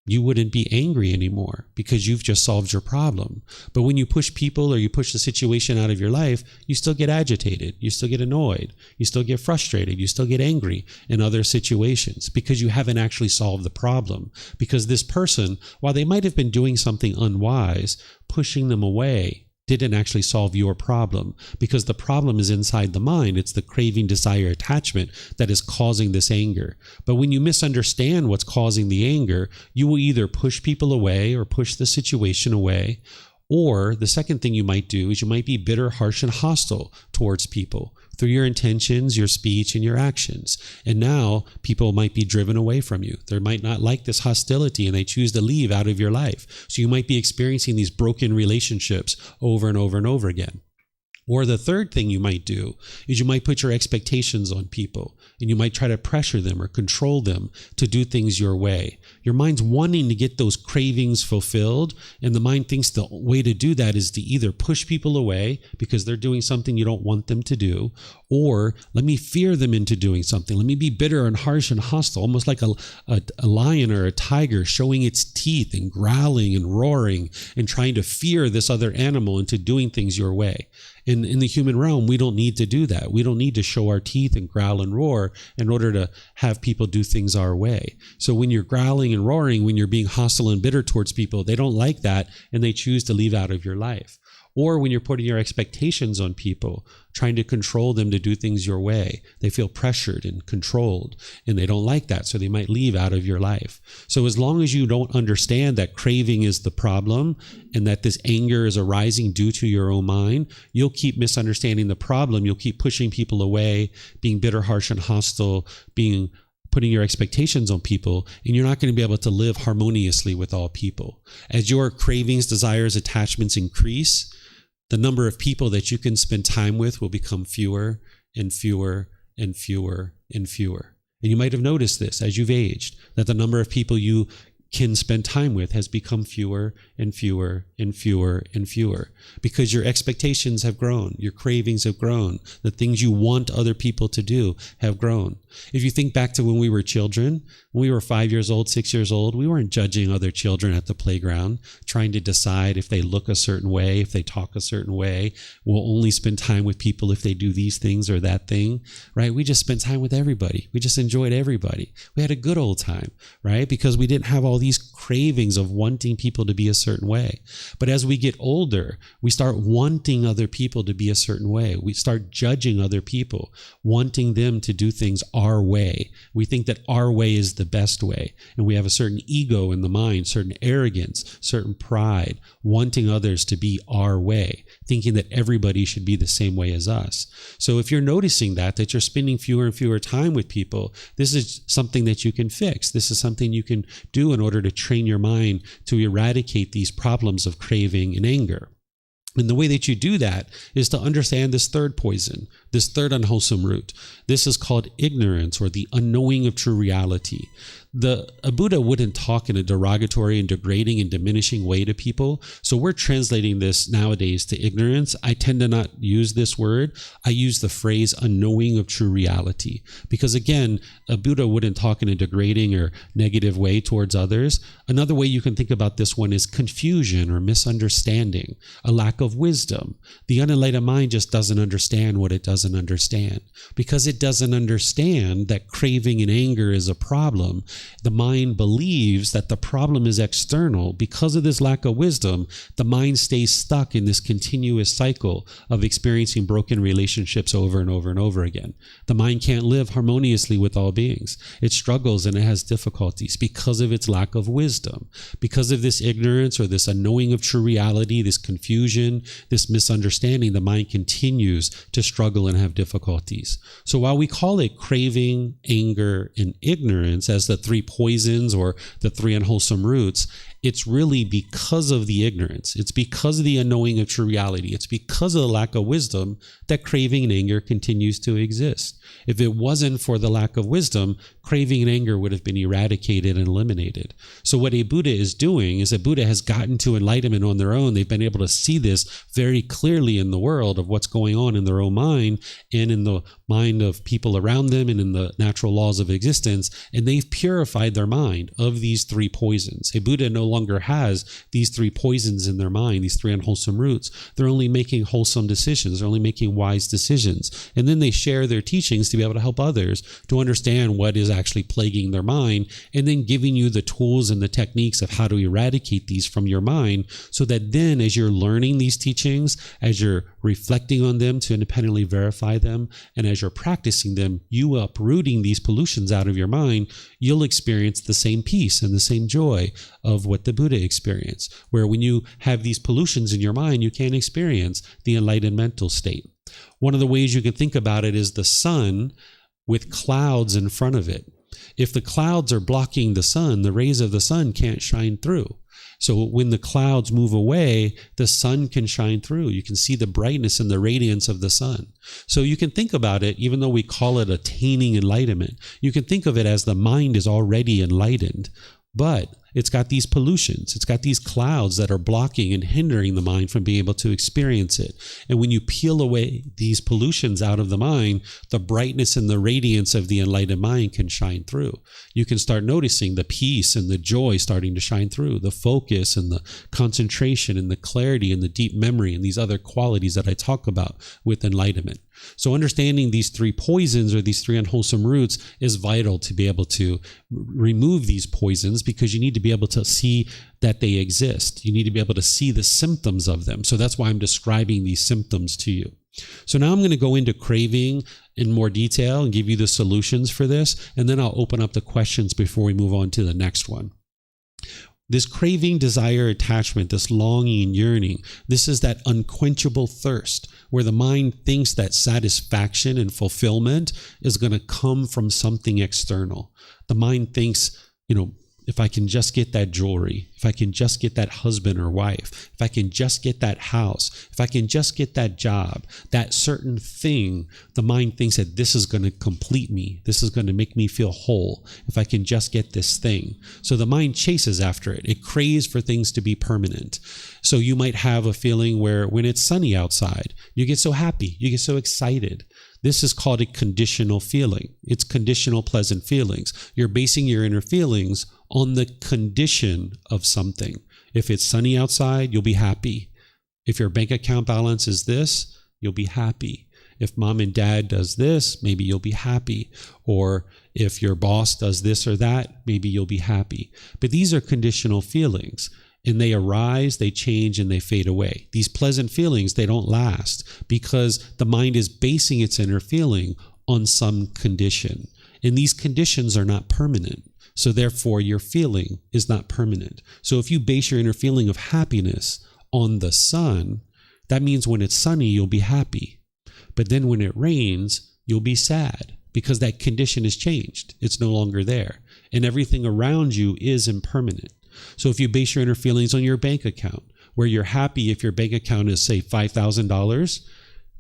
Speaker 1: you wouldn't be angry anymore because you've just solved your problem. But when you push people or you push the situation out of your life, you still get agitated, you still get annoyed, you still get frustrated, you still get angry in other situations because you haven't actually solved the problem. Because this person, while they might have been doing something unwise, pushing them away didn't actually solve your problem, because the problem is inside the mind. It's the craving, desire, attachment that is causing this anger. But when you misunderstand what's causing the anger, you will either push people away or push the situation away. Or the second thing you might do is you might be bitter, harsh, and hostile towards people through your intentions, your speech, and your actions. And now people might be driven away from you. They might not like this hostility and they choose to leave out of your life. So you might be experiencing these broken relationships over and over and over again. Or the third thing you might do is you might put your expectations on people, and you might try to pressure them or control them to do things your way. Your mind's wanting to get those cravings fulfilled, and the mind thinks the way to do that is to either push people away because they're doing something you don't want them to do, or let me fear them into doing something. Let me be bitter and harsh and hostile, almost like a lion or a tiger showing its teeth and growling and roaring and trying to fear this other animal into doing things your way. In the human realm, we don't need to do that. We don't need to show our teeth and growl and roar in order to have people do things our way. So when you're growling and roaring, when you're being hostile and bitter towards people, they don't like that and they choose to leave out of your life. Or when you're putting your expectations on people, trying to control them to do things your way, they feel pressured and controlled, and they don't like that, so they might leave out of your life. So as long as you don't understand that craving is the problem and that this anger is arising due to your own mind, you'll keep misunderstanding the problem. You'll keep pushing people away, being bitter, harsh, and hostile, putting your expectations on people, and you're not going to be able to live harmoniously with all people. As your cravings, desires, attachments increase, the number of people that you can spend time with will become fewer and fewer and fewer and fewer. And you might have noticed this as you've aged, that the number of people you can spend time with has become fewer and fewer and fewer and fewer, because your expectations have grown, your cravings have grown, the things you want other people to do have grown. If you think back to when we were children, when we were 5 years old, 6 years old, we weren't judging other children at the playground, trying to decide if they look a certain way, if they talk a certain way. We'll only spend time with people if they do these things or that thing, right? We just spent time with everybody. We just enjoyed everybody. We had a good old time, right? Because we didn't have all these cravings of wanting people to be a certain way. But as we get older, we start wanting other people to be a certain way. We start judging other people, wanting them to do things our way. We think that our way is the best way. And we have a certain ego in the mind, certain arrogance, certain pride, wanting others to be our way, thinking that everybody should be the same way as us. So if you're noticing that you're spending fewer and fewer time with people, this is something that you can fix. This is something you can do in order to train your mind to eradicate these problems of craving and anger. And the way that you do that is to understand this third poison, this third unwholesome root. This is called ignorance, or the unknowing of true reality. A Buddha wouldn't talk in a derogatory and degrading and diminishing way to people. So we're translating this nowadays to ignorance. I tend to not use this word. I use the phrase unknowing of true reality. Because again, a Buddha wouldn't talk in a degrading or negative way towards others. Another way you can think about this one is confusion or misunderstanding, a lack of wisdom. The unenlightened mind just doesn't understand what it doesn't understand. Because it doesn't understand that craving and anger is a problem, the mind believes that the problem is external. Because of this lack of wisdom, the mind stays stuck in this continuous cycle of experiencing broken relationships over and over and over again. The mind can't live harmoniously with all beings. It struggles and it has difficulties because of its lack of wisdom. Because of this ignorance or this unknowing of true reality, this confusion, this misunderstanding, the mind continues to struggle and have difficulties. So while we call it craving, anger, and ignorance as the three poisons or the three unwholesome roots, it's really because of the ignorance. It's because of the unknowing of true reality. It's because of the lack of wisdom that craving and anger continues to exist. If it wasn't for the lack of wisdom, craving and anger would have been eradicated and eliminated. So what a Buddha is doing is a Buddha has gotten to enlightenment on their own. They've been able to see this very clearly in the world of what's going on in their own mind and in the mind of people around them and in the natural laws of existence. And they've purified their mind of these three poisons. A Buddha no longer has these three poisons in their mind, these three unwholesome roots. They're only making wholesome decisions. They're only making wise decisions. And then they share their teachings to be able to help others to understand what is actually plaguing their mind, and then giving you the tools and the techniques of how to eradicate these from your mind, so that then as you're learning these teachings, as you're reflecting on them to independently verify them, and as you're practicing them, you uprooting these pollutions out of your mind, you'll experience the same peace and the same joy of what the Buddha experienced, where when you have these pollutions in your mind, you can't experience the enlightened mental state. One of the ways you can think about it is the sun with clouds in front of it. If the clouds are blocking the sun, the rays of the sun can't shine through. So when the clouds move away, the sun can shine through. You can see the brightness and the radiance of the sun. So you can think about it, even though we call it attaining enlightenment, you can think of it as the mind is already enlightened, but it's got these pollutions. It's got these clouds that are blocking and hindering the mind from being able to experience it. And when you peel away these pollutions out of the mind, the brightness and the radiance of the enlightened mind can shine through. You can start noticing the peace and the joy starting to shine through, the focus and the concentration and the clarity and the deep memory and these other qualities that I talk about with enlightenment. So understanding these three poisons or these three unwholesome roots is vital to be able to remove these poisons, because you need to be able to see that they exist. You need to be able to see the symptoms of them. So that's why I'm describing these symptoms to you. So now I'm going to go into craving in more detail and give you the solutions for this, and then I'll open up the questions before we move on to the next one. This craving, desire, attachment, this longing, yearning, this is that unquenchable thirst where the mind thinks that satisfaction and fulfillment is going to come from something external. The mind thinks, if I can just get that jewelry, if I can just get that husband or wife, if I can just get that house, if I can just get that job, that certain thing, the mind thinks that this is going to complete me. This is going to make me feel whole. If I can just get this thing. So the mind chases after it. It craves for things to be permanent. So you might have a feeling where when it's sunny outside, you get so happy, you get so excited. This is called a conditional feeling. It's conditional pleasant feelings. You're basing your inner feelings on the condition of something. If it's sunny outside, you'll be happy. If your bank account balance is this, you'll be happy. If mom and dad does this, maybe you'll be happy. Or if your boss does this or that, maybe you'll be happy. But these are conditional feelings. And they arise, they change, and they fade away. These pleasant feelings, they don't last because the mind is basing its inner feeling on some condition. And these conditions are not permanent. So therefore, your feeling is not permanent. So if you base your inner feeling of happiness on the sun, that means when it's sunny, you'll be happy. But then when it rains, you'll be sad because that condition has changed. It's no longer there. And everything around you is impermanent. So if you base your inner feelings on your bank account, where you're happy if your bank account is, say, $5,000,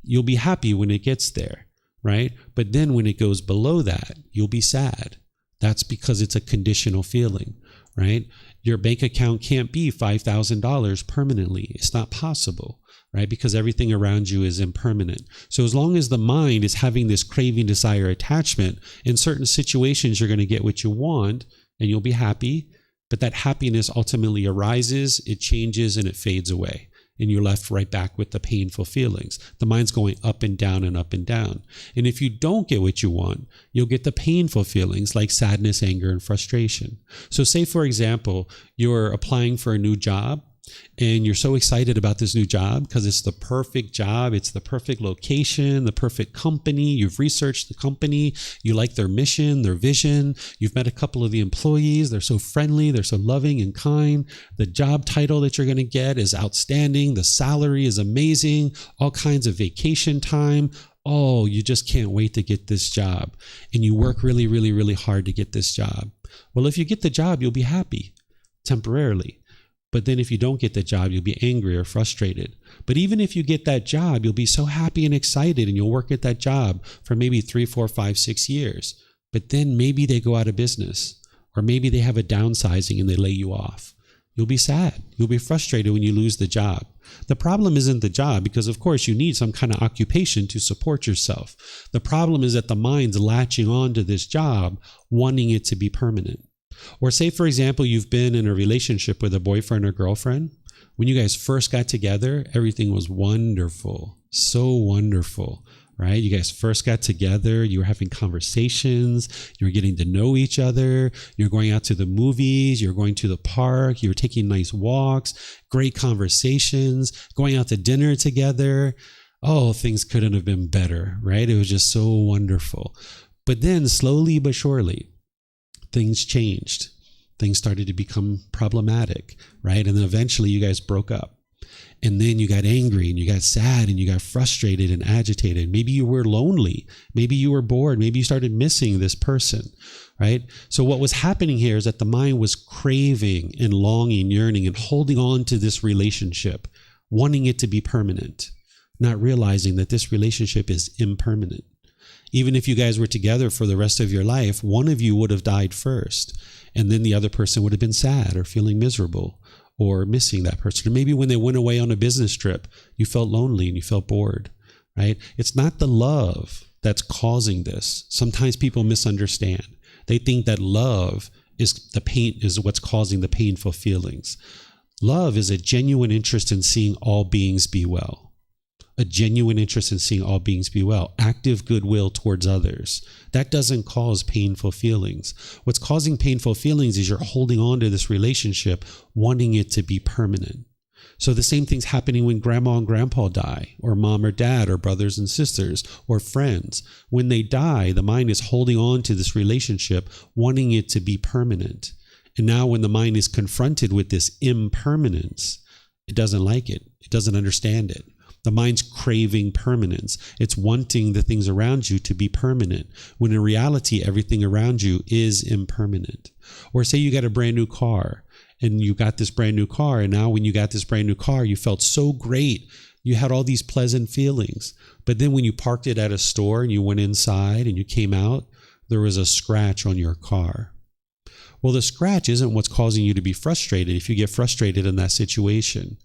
Speaker 1: you'll be happy when it gets there, right? But then when it goes below that, you'll be sad. That's because it's a conditional feeling, right? Your bank account can't be $5,000 permanently. It's not possible, right? Because everything around you is impermanent. So as long as the mind is having this craving, desire, attachment, in certain situations, you're going to get what you want and you'll be happy. But that happiness ultimately arises, it changes, and it fades away. And you're left right back with the painful feelings. The mind's going up and down and up and down. And if you don't get what you want, you'll get the painful feelings like sadness, anger, and frustration. So say, for example, you're applying for a new job and you're so excited about this new job because it's the perfect job, it's the perfect location, the perfect company. You've researched the company, you like their mission, their vision. You've met a couple of the employees. They're so friendly, they're so loving and kind. The job title that you're going to get is outstanding. The salary is amazing. All kinds of vacation time. Oh, you just can't wait to get this job. And you work really, really, really hard to get this job. Well, if you get the job, you'll be happy temporarily. But then if you don't get the job, you'll be angry or frustrated. But even if you get that job, you'll be so happy and excited and you'll work at that job for maybe 3, 4, 5, 6 years. But then maybe they go out of business or maybe they have a downsizing and they lay you off. You'll be sad. You'll be frustrated when you lose the job. The problem isn't the job because, of course, you need some kind of occupation to support yourself. The problem is that the mind's latching on to this job, wanting it to be permanent. Or say, for example, you've been in a relationship with a boyfriend or girlfriend. When you guys first got together, everything was wonderful, so wonderful, right? You guys first got together, you were having conversations, you were getting to know each other, you're going out to the movies, you're going to the park, you're taking nice walks, great conversations, going out to dinner together. Oh, things couldn't have been better, right? It was just so wonderful. But then slowly but surely, things changed. Things started to become problematic, right? And then eventually you guys broke up. And then you got angry and you got sad and you got frustrated and agitated. Maybe you were lonely. Maybe you were bored. Maybe you started missing this person, right? So what was happening here is that the mind was craving and longing, yearning, and holding on to this relationship, wanting it to be permanent, not realizing that this relationship is impermanent. Even if you guys were together for the rest of your life, one of you would have died first, and then the other person would have been sad or feeling miserable or missing that person. Or maybe when they went away on a business trip, you felt lonely and you felt bored, right? It's not the love that's causing this. Sometimes people misunderstand. They think that love is what's causing the painful feelings. Love is a genuine interest in seeing all beings be well. A genuine interest in seeing all beings be well, active goodwill towards others. That doesn't cause painful feelings. What's causing painful feelings is you're holding on to this relationship, wanting it to be permanent. So the same thing's happening when grandma and grandpa die, or mom or dad, or brothers and sisters, or friends. When they die, the mind is holding on to this relationship, wanting it to be permanent. And now when the mind is confronted with this impermanence, it doesn't like it. It doesn't understand it. The mind's craving permanence. It's wanting the things around you to be permanent, when in reality, everything around you is impermanent. Or say you got a brand new car, and you got this brand new car, and now when you got this brand new car, you felt so great. You had all these pleasant feelings. But then when you parked it at a store and you went inside and you came out, there was a scratch on your car. Well, the scratch isn't what's causing you to be frustrated if you get frustrated in that situation.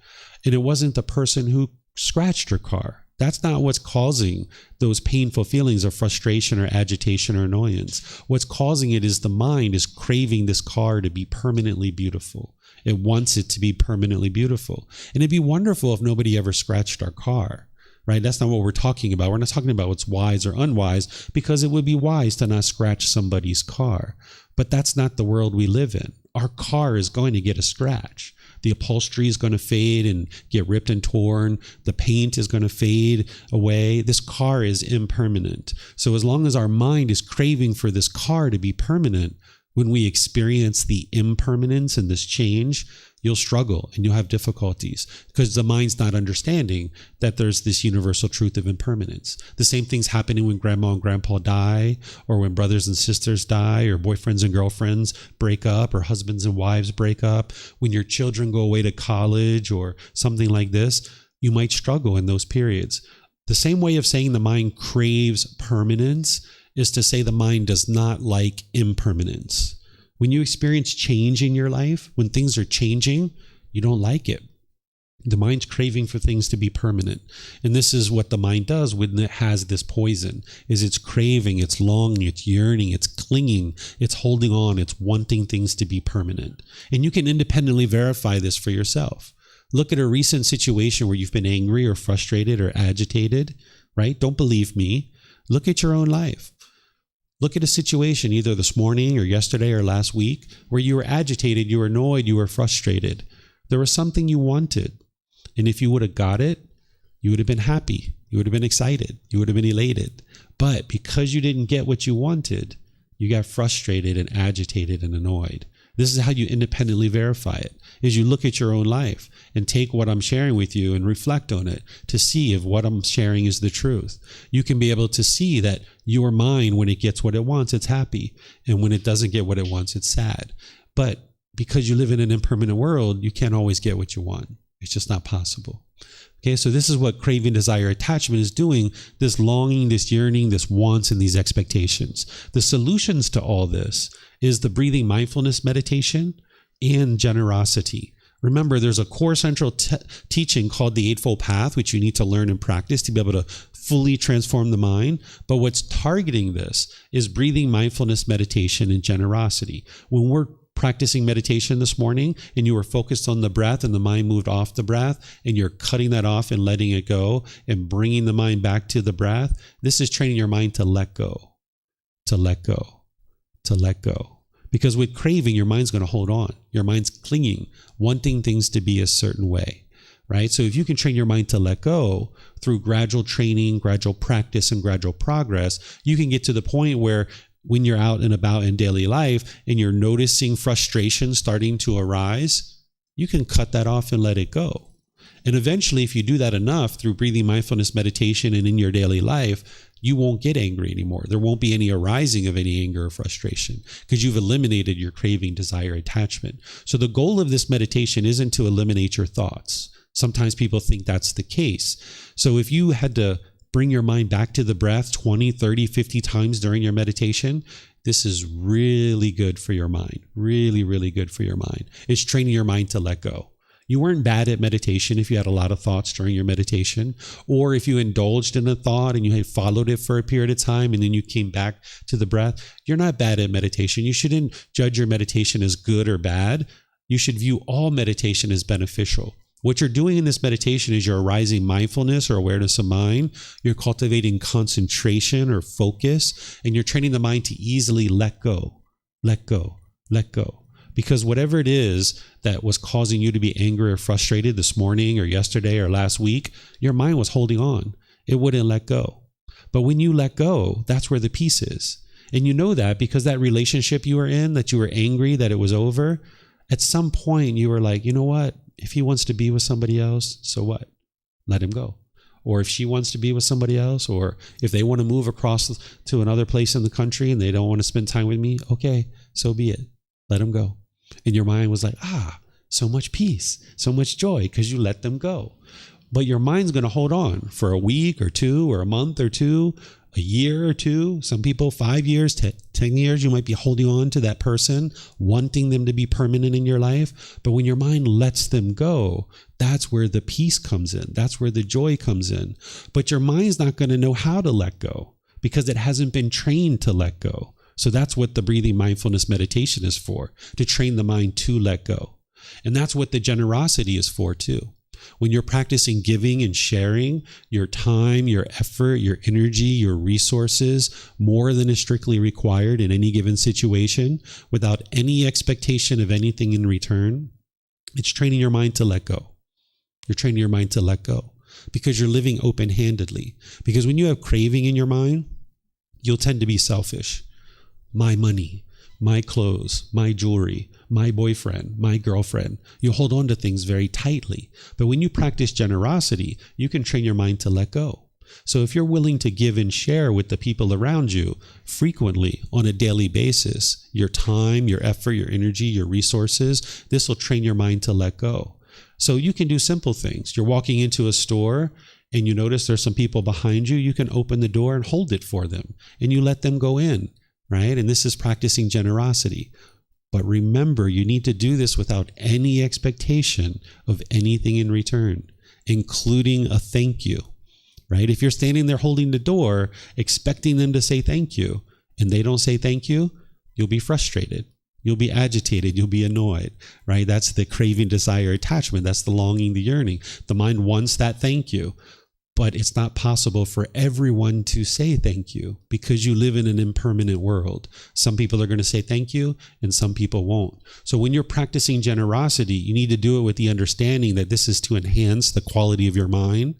Speaker 1: And it wasn't the person who scratched your car. That's not what's causing those painful feelings of frustration or agitation or annoyance. What's causing it is the mind is craving this car to be permanently beautiful. It wants it to be permanently beautiful. And it'd be wonderful if nobody ever scratched our car, right? That's not what we're talking about. We're not talking about what's wise or unwise, because it would be wise to not scratch somebody's car. But that's not the world we live in. Our car is going to get a scratch. The upholstery is going to fade and get ripped and torn. The paint is going to fade away. This car is impermanent. So as long as our mind is craving for this car to be permanent, when we experience the impermanence and this change, you'll struggle and you'll have difficulties because the mind's not understanding that there's this universal truth of impermanence. The same thing's happening when grandma and grandpa die, or when brothers and sisters die, or boyfriends and girlfriends break up, or husbands and wives break up. When your children go away to college or something like this, you might struggle in those periods. The same way of saying the mind craves permanence is to say the mind does not like impermanence. When you experience change in your life, when things are changing, you don't like it. The mind's craving for things to be permanent. And this is what the mind does when it has this poison, is it's craving, it's longing, it's yearning, it's clinging, it's holding on, it's wanting things to be permanent. And you can independently verify this for yourself. Look at a recent situation where you've been angry or frustrated or agitated, right? Don't believe me. Look at your own life. Look at a situation either this morning or yesterday or last week where you were agitated, you were annoyed, you were frustrated. There was something you wanted. And if you would have got it, you would have been happy. You would have been excited. You would have been elated. But because you didn't get what you wanted, you got frustrated and agitated and annoyed. This is how you independently verify it, is you look at your own life and take what I'm sharing with you and reflect on it to see if what I'm sharing is the truth. You can be able to see that your mind, when it gets what it wants, it's happy. And when it doesn't get what it wants, it's sad. But because you live in an impermanent world, you can't always get what you want. It's just not possible. Okay, so this is what craving, desire, attachment is doing, this longing, this yearning, this wants, and these expectations. The solutions to all this is the breathing mindfulness meditation and generosity. Remember, there's a core central teaching called the Eightfold Path, which you need to learn and practice to be able to fully transform the mind. But what's targeting this is breathing mindfulness meditation and generosity. When we're practicing meditation this morning and you were focused on the breath and the mind moved off the breath and you're cutting that off and letting it go and bringing the mind back to the breath, this is training your mind to let go, to let go, to let go. Because with craving, your mind's going to hold on. Your mind's clinging, wanting things to be a certain way, right? So if you can train your mind to let go through gradual training, gradual practice, and gradual progress, you can get to the point where when you're out and about in daily life and you're noticing frustration starting to arise, you can cut that off and let it go. And eventually, if you do that enough through breathing mindfulness meditation and in your daily life, you won't get angry anymore. There won't be any arising of any anger or frustration because you've eliminated your craving, desire, attachment. So the goal of this meditation isn't to eliminate your thoughts. Sometimes people think that's the case. So if you had to bring your mind back to the breath 20, 30, 50 times during your meditation, this is really good for your mind. Really, really good for your mind. It's training your mind to let go. You weren't bad at meditation if you had a lot of thoughts during your meditation, or if you indulged in a thought and you had followed it for a period of time and then you came back to the breath. You're not bad at meditation. You shouldn't judge your meditation as good or bad. You should view all meditation as beneficial. What you're doing in this meditation is you're arising mindfulness or awareness of mind. You're cultivating concentration or focus, and you're training the mind to easily let go, let go, let go. Because whatever it is that was causing you to be angry or frustrated this morning or yesterday or last week, your mind was holding on. It wouldn't let go. But when you let go, that's where the peace is. And you know that because that relationship you were in, that you were angry that it was over, at some point you were like, you know what? If he wants to be with somebody else, so what? Let him go. or if she wants to be with somebody else, or if they want to move across to another place in the country and they don't want to spend time with me, okay, so be it. Let them go. And your mind was like, so much peace, so much joy, because you let them go. But your mind's going to hold on for a week or two, or a month or two, a year or two. Some people 5 years, 10 years, you might be holding on to that person, wanting them to be permanent in your life. But when your mind lets them go, that's where the peace comes in. That's where the joy comes in. But your mind's not going to know how to let go because it hasn't been trained to let go. So that's what the breathing mindfulness meditation is for, to train the mind to let go. And that's what the generosity is for too. When you're practicing giving and sharing your time, your effort, your energy, your resources, more than is strictly required in any given situation, without any expectation of anything in return, it's training your mind to let go. You're training your mind to let go because you're living open-handedly. Because when you have craving in your mind, you'll tend to be selfish. My money, my clothes, my jewelry, my boyfriend, my girlfriend. You hold on to things very tightly. But when you practice generosity, you can train your mind to let go. So if you're willing to give and share with the people around you frequently on a daily basis, your time, your effort, your energy, your resources, this will train your mind to let go. So you can do simple things. You're walking into a store and you notice there's some people behind you. You can open the door and hold it for them and you let them go in, right? And this is practicing generosity. But remember, you need to do this without any expectation of anything in return, including a thank you, right? If you're standing there holding the door, expecting them to say thank you, and they don't say thank you, you'll be frustrated. You'll be agitated. You'll be annoyed, right? That's the craving, desire, attachment. That's the longing, the yearning. The mind wants that thank you. But it's not possible for everyone to say thank you because you live in an impermanent world. Some people are going to say thank you and some people won't. So when you're practicing generosity, you need to do it with the understanding that this is to enhance the quality of your mind.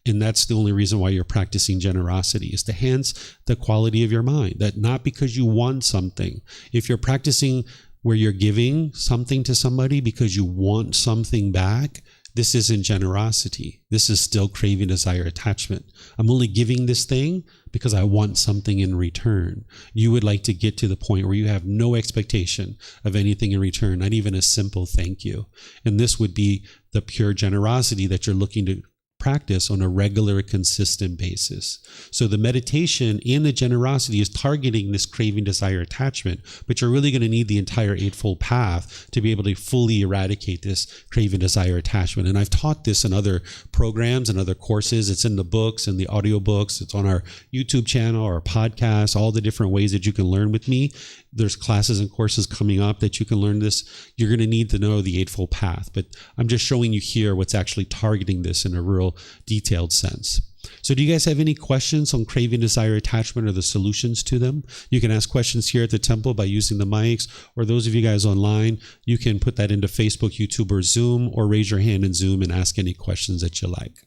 Speaker 1: And that's the only reason why you're practicing generosity, is to enhance the quality of your mind. That not because you want something. If you're practicing where you're giving something to somebody because you want something back, this isn't generosity. This is still craving, desire, attachment. I'm only giving this thing because I want something in return. You would like to get to the point where you have no expectation of anything in return, not even a simple thank you. And this would be the pure generosity that you're looking to practice on a regular, consistent basis. So the meditation and the generosity is targeting this craving, desire, attachment, but you're really going to need the entire Eightfold Path to be able to fully eradicate this craving, desire, attachment. And I've taught this in other programs and other courses. It's in the books and the audiobooks. It's on our YouTube channel, our podcast, all the different ways that you can learn with me. There's classes and courses coming up that you can learn this. You're going to need to know the Eightfold Path, but I'm just showing you here what's actually targeting this in a real detailed sense. So do you guys have any questions on craving, desire, attachment, or the solutions to them? You can ask questions here at the temple by using the mics, or those of you guys online, you can put that into Facebook, YouTube, or Zoom, or raise your hand in Zoom and ask any questions that you like.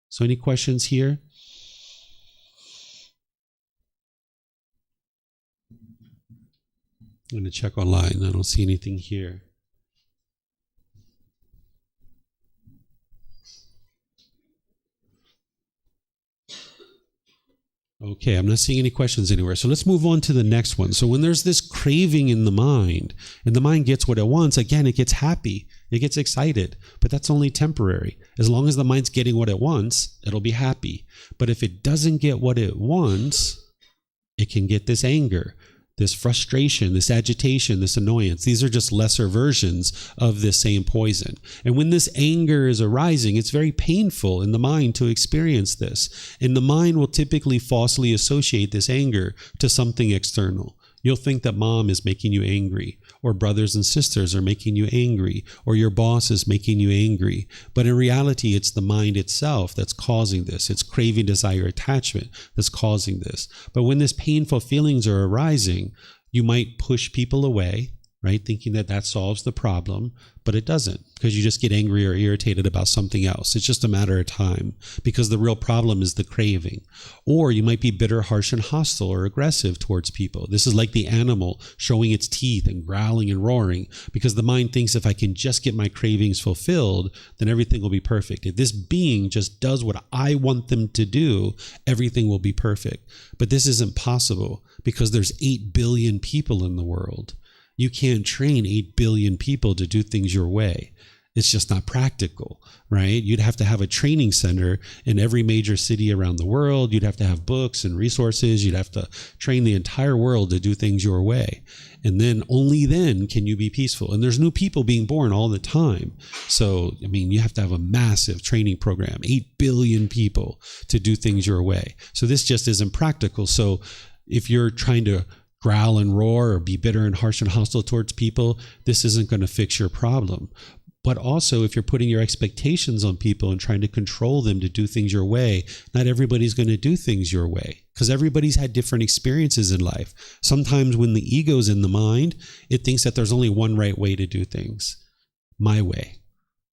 Speaker 1: So any questions here? I'm going to check online. I don't see anything here. Okay, I'm not seeing any questions anywhere. So let's move on to the next one. So when there's this craving in the mind, and the mind gets what it wants, again, it gets happy. It gets excited. But that's only temporary. As long as the mind's getting what it wants, it'll be happy. But if it doesn't get what it wants, it can get this anger, this frustration, this agitation, this annoyance. These are just lesser versions of this same poison. And when this anger is arising, it's very painful in the mind to experience this. And the mind will typically falsely associate this anger to something external. You'll think that mom is making you angry, or brothers and sisters are making you angry, or your boss is making you angry. But in reality, it's the mind itself that's causing this. It's craving, desire, attachment that's causing this. But when these painful feelings are arising, you might push people away, right? Thinking that that solves the problem, but it doesn't, because you just get angry or irritated about something else. It's just a matter of time, because the real problem is the craving. Or you might be bitter, harsh, and hostile or aggressive towards people. This is like the animal showing its teeth and growling and roaring, because the mind thinks if I can just get my cravings fulfilled, then everything will be perfect. If this being just does what I want them to do, everything will be perfect. But this isn't possible, because there's 8 billion people in the world. You can't train 8 billion people to do things your way. It's just not practical, right? You'd have to have a training center in every major city around the world. You'd have to have books and resources. You'd have to train the entire world to do things your way. And then only then can you be peaceful. And there's new people being born all the time. So, I mean, you have to have a massive training program, 8 billion people to do things your way. So this just isn't practical. So if you're trying to growl and roar or be bitter and harsh and hostile towards people, this isn't going to fix your problem. But also, if you're putting your expectations on people and trying to control them to do things your way, not everybody's going to do things your way, because everybody's had different experiences in life. Sometimes when the ego's in the mind, it thinks that there's only one right way to do things. My way.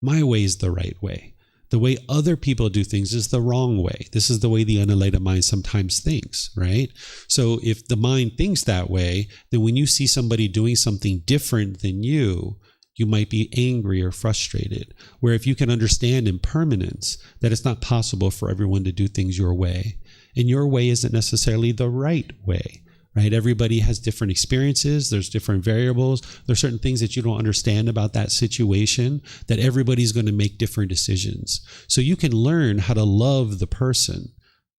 Speaker 1: My way is the right way. The way other people do things is the wrong way. This is the way the unenlightened mind sometimes thinks, right? So if the mind thinks that way, then when you see somebody doing something different than you might be angry or frustrated. Where if you can understand impermanence, that it's not possible for everyone to do things your way, and your way isn't necessarily the right way, right? Everybody has different experiences. There's different variables. There's certain things that you don't understand about that situation, that everybody's going to make different decisions. So you can learn how to love the person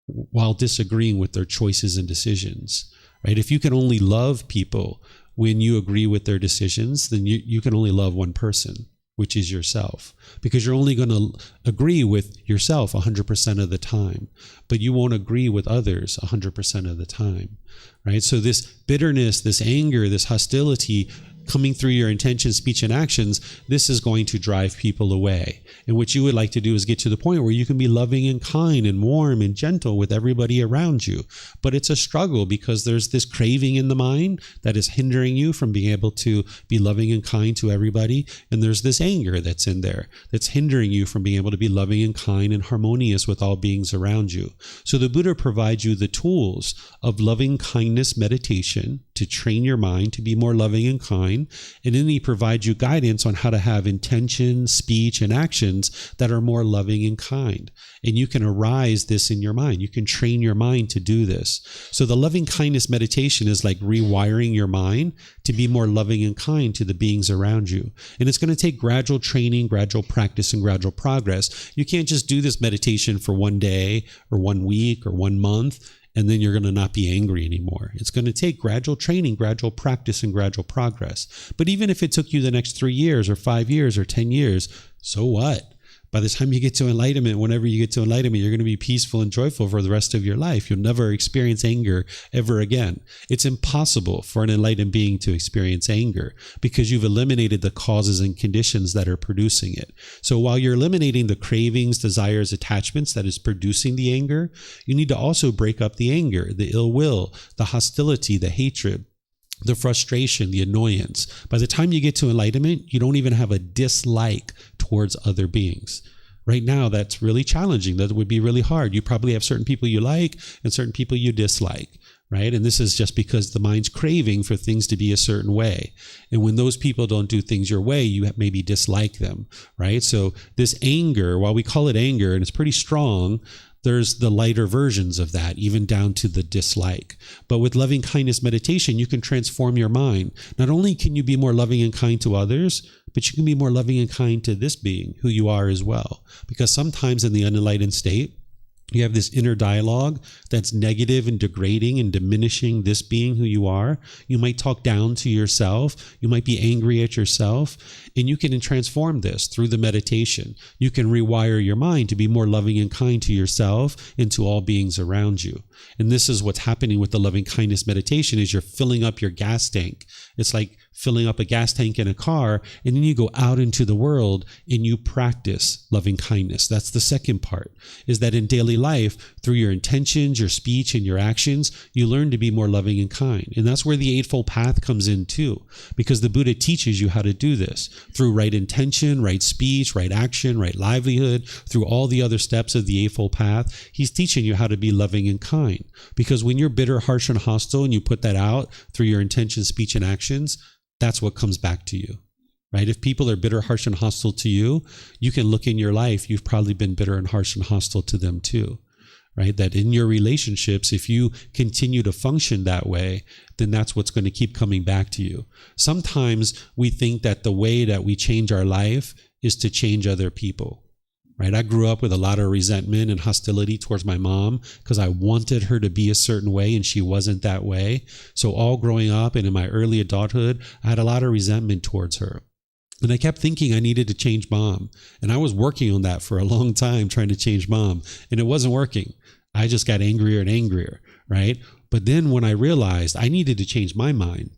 Speaker 1: while disagreeing with their choices and decisions, right? If you can only love people when you agree with their decisions, then you can only love one person, which is yourself, because you're only going to agree with yourself 100% of the time, but you won't agree with others 100% of the time, right? So this bitterness, this anger, this hostility coming through your intention, speech, and actions, this is going to drive people away. And what you would like to do is get to the point where you can be loving and kind and warm and gentle with everybody around you. But it's a struggle, because there's this craving in the mind that is hindering you from being able to be loving and kind to everybody. And there's this anger that's in there that's hindering you from being able to be loving and kind and harmonious with all beings around you. So the Buddha provides you the tools of loving kindness meditation to train your mind to be more loving and kind. And then he provides you guidance on how to have intention, speech, and actions that are more loving and kind. And you can arise this in your mind. You can train your mind to do this. So the loving kindness meditation is like rewiring your mind to be more loving and kind to the beings around you. And it's going to take gradual training, gradual practice, and gradual progress. You can't just do this meditation for one day or 1 week or 1 month, and then you're going to not be angry anymore. It's going to take gradual training, gradual practice, and gradual progress. But even if it took you the next 3 years or 5 years or 10 years, so what? By the time you get to enlightenment, whenever you get to enlightenment, you're going to be peaceful and joyful for the rest of your life. You'll never experience anger ever again. It's impossible for an enlightened being to experience anger, because you've eliminated the causes and conditions that are producing it. So while you're eliminating the cravings, desires, attachments that is producing the anger, you need to also break up the anger, the ill will, the hostility, the hatred, the frustration, the annoyance. By the time you get to enlightenment, you don't even have a dislike towards other beings. Right now, that's really challenging. That would be really hard. You probably have certain people you like and certain people you dislike, right? And this is just because the mind's craving for things to be a certain way. And when those people don't do things your way, you maybe dislike them, right? So this anger, while we call it anger, and it's pretty strong, there's the lighter versions of that, even down to the dislike. But with loving kindness meditation, you can transform your mind. Not only can you be more loving and kind to others, but you can be more loving and kind to this being, who you are as well. Because sometimes in the unenlightened state, you have this inner dialogue that's negative and degrading and diminishing this being who you are. You might talk down to yourself. You might be angry at yourself. And you can transform this through the meditation. You can rewire your mind to be more loving and kind to yourself and to all beings around you. And this is what's happening with the loving kindness meditation, is you're filling up your gas tank. It's like filling up a gas tank in a car, and then you go out into the world and you practice loving kindness. That's the second part, is that in daily life, through your intentions, your speech, and your actions, you learn to be more loving and kind. And that's where the Eightfold Path comes in too, because the Buddha teaches you how to do this through right intention, right speech, right action, right livelihood, through all the other steps of the Eightfold Path. He's teaching you how to be loving and kind. Because when you're bitter, harsh, and hostile, and you put that out through your intention, speech, and actions, that's what comes back to you, right? If people are bitter, harsh, and hostile to you, you can look in your life, you've probably been bitter and harsh and hostile to them too, right? That in your relationships, if you continue to function that way, then that's what's going to keep coming back to you. Sometimes we think that the way that we change our life is to change other people. Right? I grew up with a lot of resentment and hostility towards my mom because I wanted her to be a certain way and she wasn't that way. So all growing up and in my early adulthood, I had a lot of resentment towards her. And I kept thinking I needed to change mom. And I was working on that for a long time, trying to change mom. And it wasn't working. I just got angrier and angrier, right? But then when I realized I needed to change my mind,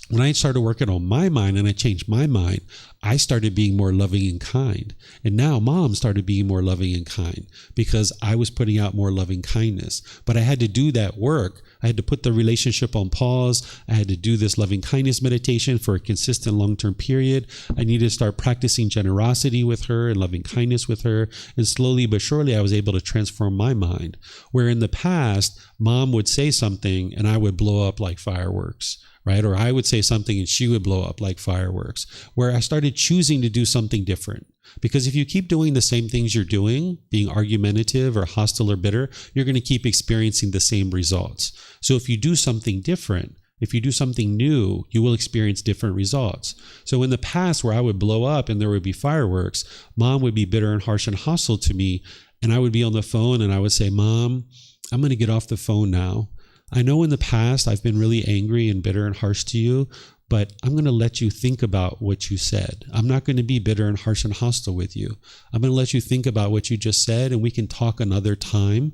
Speaker 1: when I started working on my mind and I changed my mind, I started being more loving and kind. And now mom started being more loving and kind because I was putting out more loving kindness. But I had to do that work. I had to put the relationship on pause. I had to do this loving kindness meditation for a consistent long-term period. I needed to start practicing generosity with her and loving kindness with her. And slowly but surely, I was able to transform my mind. Where in the past, mom would say something and I would blow up like fireworks. Right? Or I would say something and she would blow up like fireworks, where I started choosing to do something different. Because if you keep doing the same things you're doing, being argumentative or hostile or bitter, you're going to keep experiencing the same results. So if you do something different, if you do something new, you will experience different results. So in the past where I would blow up and there would be fireworks, mom would be bitter and harsh and hostile to me. And I would be on the phone and I would say, Mom, I'm going to get off the phone now. I know in the past I've been really angry and bitter and harsh to you, but I'm going to let you think about what you said. I'm not going to be bitter and harsh and hostile with you. I'm going to let you think about what you just said and we can talk another time.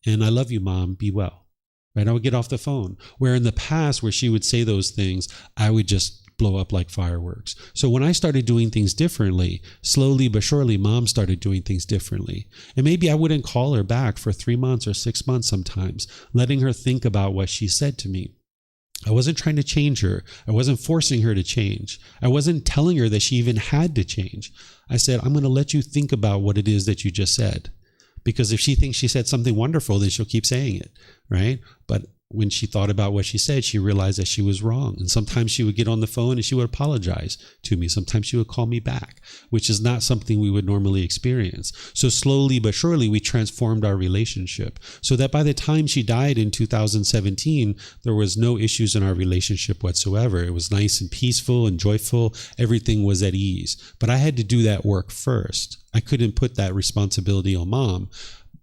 Speaker 1: And I love you, Mom. Be well. Right? I would get off the phone. Where in the past where she would say those things, I would just blow up like fireworks. So when I started doing things differently, slowly but surely, mom started doing things differently. And maybe I wouldn't call her back for 3 months or 6 months sometimes, letting her think about what she said to me. I wasn't trying to change her. I wasn't forcing her to change. I wasn't telling her that she even had to change. I said, I'm going to let you think about what it is that you just said. Because if she thinks she said something wonderful, then she'll keep saying it, right? But when she thought about what she said, she realized that she was wrong. And sometimes she would get on the phone and she would apologize to me. Sometimes she would call me back, which is not something we would normally experience. So slowly but surely, we transformed our relationship so that by the time she died in 2017, there was no issues in our relationship whatsoever. It was nice and peaceful and joyful. Everything was at ease. But I had to do that work first. I couldn't put that responsibility on mom.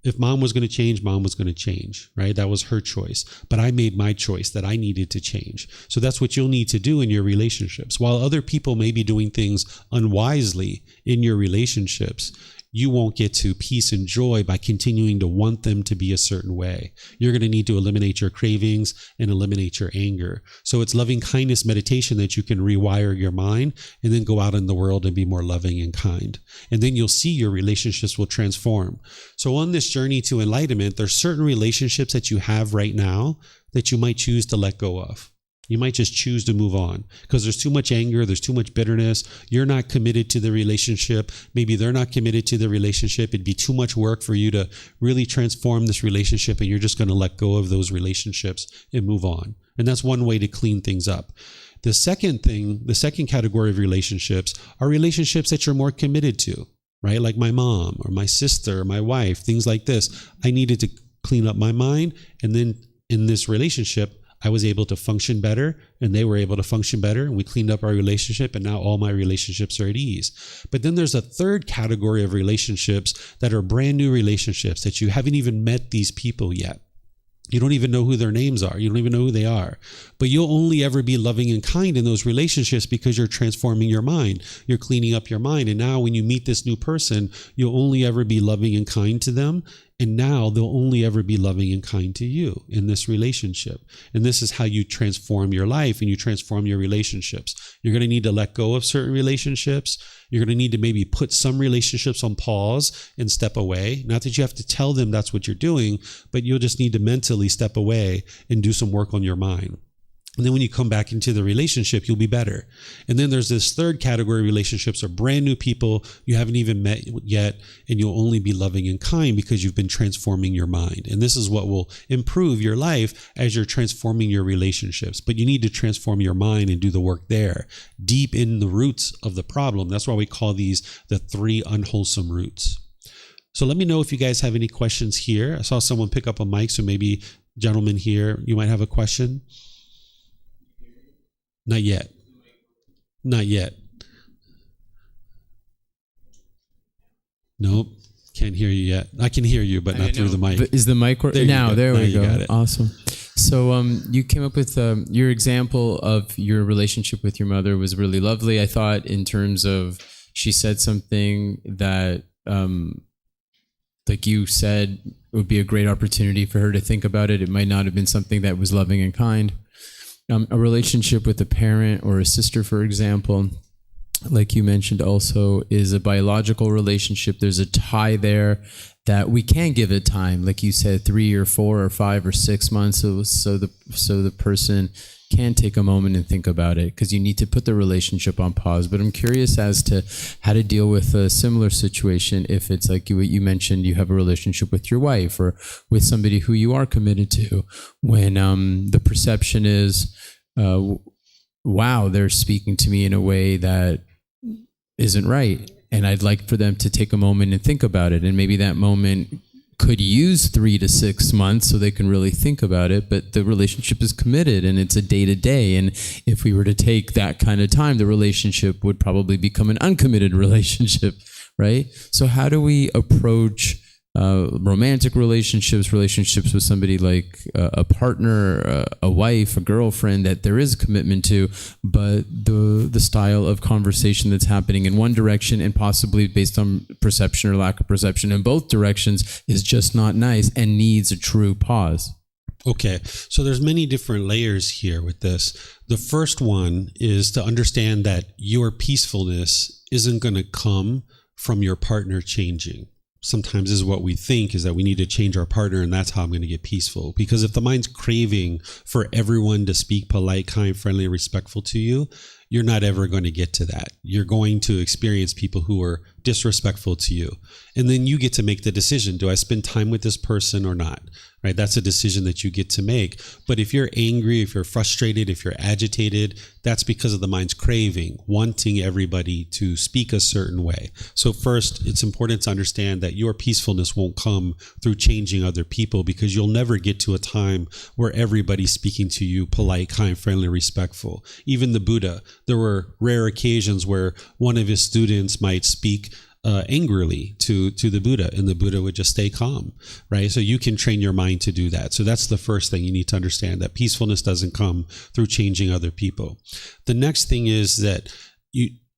Speaker 1: If mom was going to change, mom was going to change, right? That was her choice. But I made my choice that I needed to change. So that's what you'll need to do in your relationships. While other people may be doing things unwisely in your relationships, you won't get to peace and joy by continuing to want them to be a certain way. You're going to need to eliminate your cravings and eliminate your anger. So it's loving kindness meditation that you can rewire your mind and then go out in the world and be more loving and kind. And then you'll see your relationships will transform. So on this journey to enlightenment, there's certain relationships that you have right now that you might choose to let go of. You might just choose to move on because there's too much anger. There's too much bitterness. You're not committed to the relationship. Maybe they're not committed to the relationship. It'd be too much work for you to really transform this relationship, and you're just going to let go of those relationships and move on. And that's one way to clean things up. The second category of relationships are relationships that you're more committed to, right? Like my mom or my sister or my wife, things like this. I needed to clean up my mind. And then in this relationship, I was able to function better and they were able to function better, and we cleaned up our relationship, and now all my relationships are at ease. But then there's a third category of relationships that are brand new relationships that you haven't even met these people yet. You don't even know who their names are. You don't even know who they are. But you'll only ever be loving and kind in those relationships because you're transforming your mind. You're cleaning up your mind. And now when you meet this new person, you'll only ever be loving and kind to them And now they'll only ever be loving and kind to you in this relationship. And this is how you transform your life and you transform your relationships. You're going to need to let go of certain relationships. You're going to need to maybe put some relationships on pause and step away. Not that you have to tell them that's what you're doing, but you'll just need to mentally step away and do some work on your mind. And then when you come back into the relationship, you'll be better. And then there's this third category. Relationships are brand new people you haven't even met yet, and you'll only be loving and kind because you've been transforming your mind. And this is what will improve your life as you're transforming your relationships. But you need to transform your mind and do the work there, deep in the roots of the problem. That's why we call these the three unwholesome roots. So let me know if you guys have any questions here. I saw someone pick up a mic, so maybe gentlemen here, you might have a question. Not yet. Not yet. Nope. Can't hear you yet. I can hear you, but not through the mic.
Speaker 2: But is the mic working? Now, there we go. Awesome. So you came up with your example of your relationship with your mother was really lovely. I thought in terms of she said something that, like you said, it would be a great opportunity for her to think about it. It might not have been something that was loving and kind. A relationship with a parent or a sister, for example, like you mentioned also, is a biological relationship. There's a tie there that we can give it time, like you said, 3 or 4 or 5 or 6 months, so the person can take a moment and think about it, because you need to put the relationship on pause. But I'm curious as to how to deal with a similar situation if it's like you mentioned, you have a relationship with your wife or with somebody who you are committed to, when the perception is, wow, they're speaking to me in a way that isn't right. And I'd like for them to take a moment and think about it. And maybe that moment could use 3 to 6 months so they can really think about it, but the relationship is committed and it's a day-to-day. And if we were to take that kind of time, the relationship would probably become an uncommitted relationship, right? So how do we approach romantic relationships with somebody like a partner, a wife, a girlfriend that there is commitment to, but the style of conversation that's happening in one direction and possibly based on perception or lack of perception in both directions is just not nice and needs a true pause?
Speaker 1: Okay, so there's many different layers here with this. The first one is to understand that your peacefulness isn't going to come from your partner changing. Sometimes is what we think is that we need to change our partner and that's how I'm going to get peaceful. Because if the mind's craving for everyone to speak polite, kind, friendly, and respectful to you, you're not ever going to get to that. You're going to experience people who are disrespectful to you. And then you get to make the decision. Do I spend time with this person or not? Right? That's a decision that you get to make. But if you're angry, if you're frustrated, if you're agitated, that's because of the mind's craving, wanting everybody to speak a certain way. So first, it's important to understand that your peacefulness won't come through changing other people, because you'll never get to a time where everybody's speaking to you polite, kind, friendly, respectful. Even the Buddha, there were rare occasions where one of his students might speak angrily to the Buddha, and the Buddha would just stay calm, right? So you can train your mind to do that. So that's the first thing you need to understand, that peacefulness doesn't come through changing other people. The next thing is that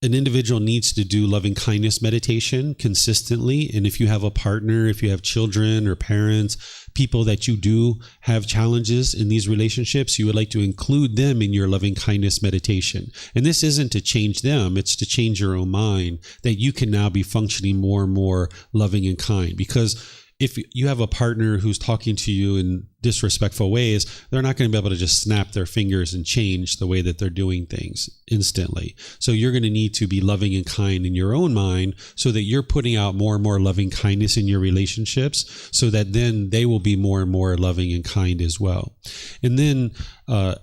Speaker 1: an individual needs to do loving kindness meditation consistently. And if you have a partner, if you have children or parents, people that you do have challenges in these relationships, you would like to include them in your loving kindness meditation. And this isn't to change them, it's to change your own mind, that you can now be functioning more and more loving and kind. Because if you have a partner who's talking to you in disrespectful ways, they're not going to be able to just snap their fingers and change the way that they're doing things instantly. So you're going to need to be loving and kind in your own mind, so that you're putting out more and more loving kindness in your relationships, so that then they will be more and more loving and kind as well. And then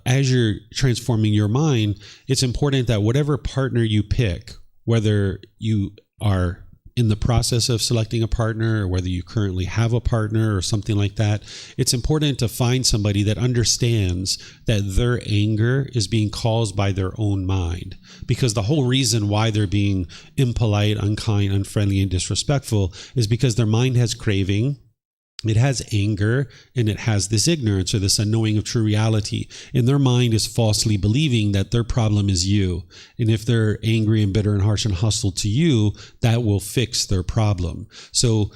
Speaker 1: as you're transforming your mind, it's important that whatever partner you pick, whether you are in the process of selecting a partner, or whether you currently have a partner or something like that, it's important to find somebody that understands that their anger is being caused by their own mind. Because the whole reason why they're being impolite, unkind, unfriendly, and disrespectful is because their mind has craving, it has anger, and it has this ignorance or this unknowing of true reality. And their mind is falsely believing that their problem is you. And if they're angry and bitter and harsh and hostile to you, that will fix their problem. So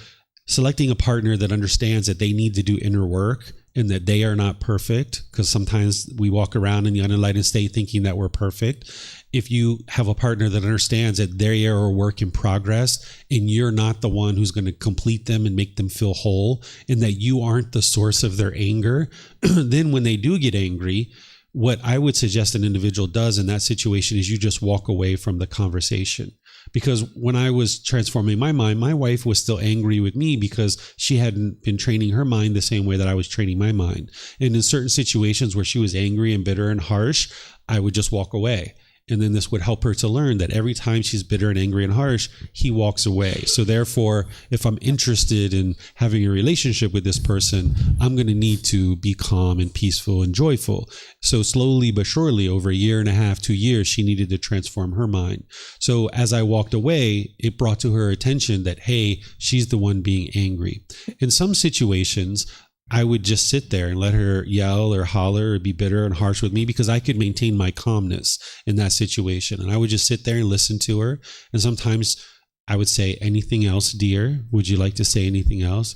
Speaker 1: selecting a partner that understands that they need to do inner work and that they are not perfect, because sometimes we walk around in the unenlightened state thinking that we're perfect. If you have a partner that understands that they are a work in progress and you're not the one who's going to complete them and make them feel whole, and that you aren't the source of their anger, then when they do get angry, what I would suggest an individual does in that situation is you just walk away from the conversation. Because when I was transforming my mind, my wife was still angry with me because she hadn't been training her mind the same way that I was training my mind. And in certain situations where she was angry and bitter and harsh, I would just walk away. And then this would help her to learn that every time she's bitter and angry and harsh, he walks away. So therefore, if I'm interested in having a relationship with this person, I'm going to need to be calm and peaceful and joyful. So slowly but surely, over a year and a half, 2 years, she needed to transform her mind. So as I walked away, it brought to her attention that, hey, she's the one being angry. In some situations, I would just sit there and let her yell or holler or be bitter and harsh with me, because I could maintain my calmness in that situation. And I would just sit there and listen to her. And sometimes I would say, anything else, dear? Would you like to say anything else?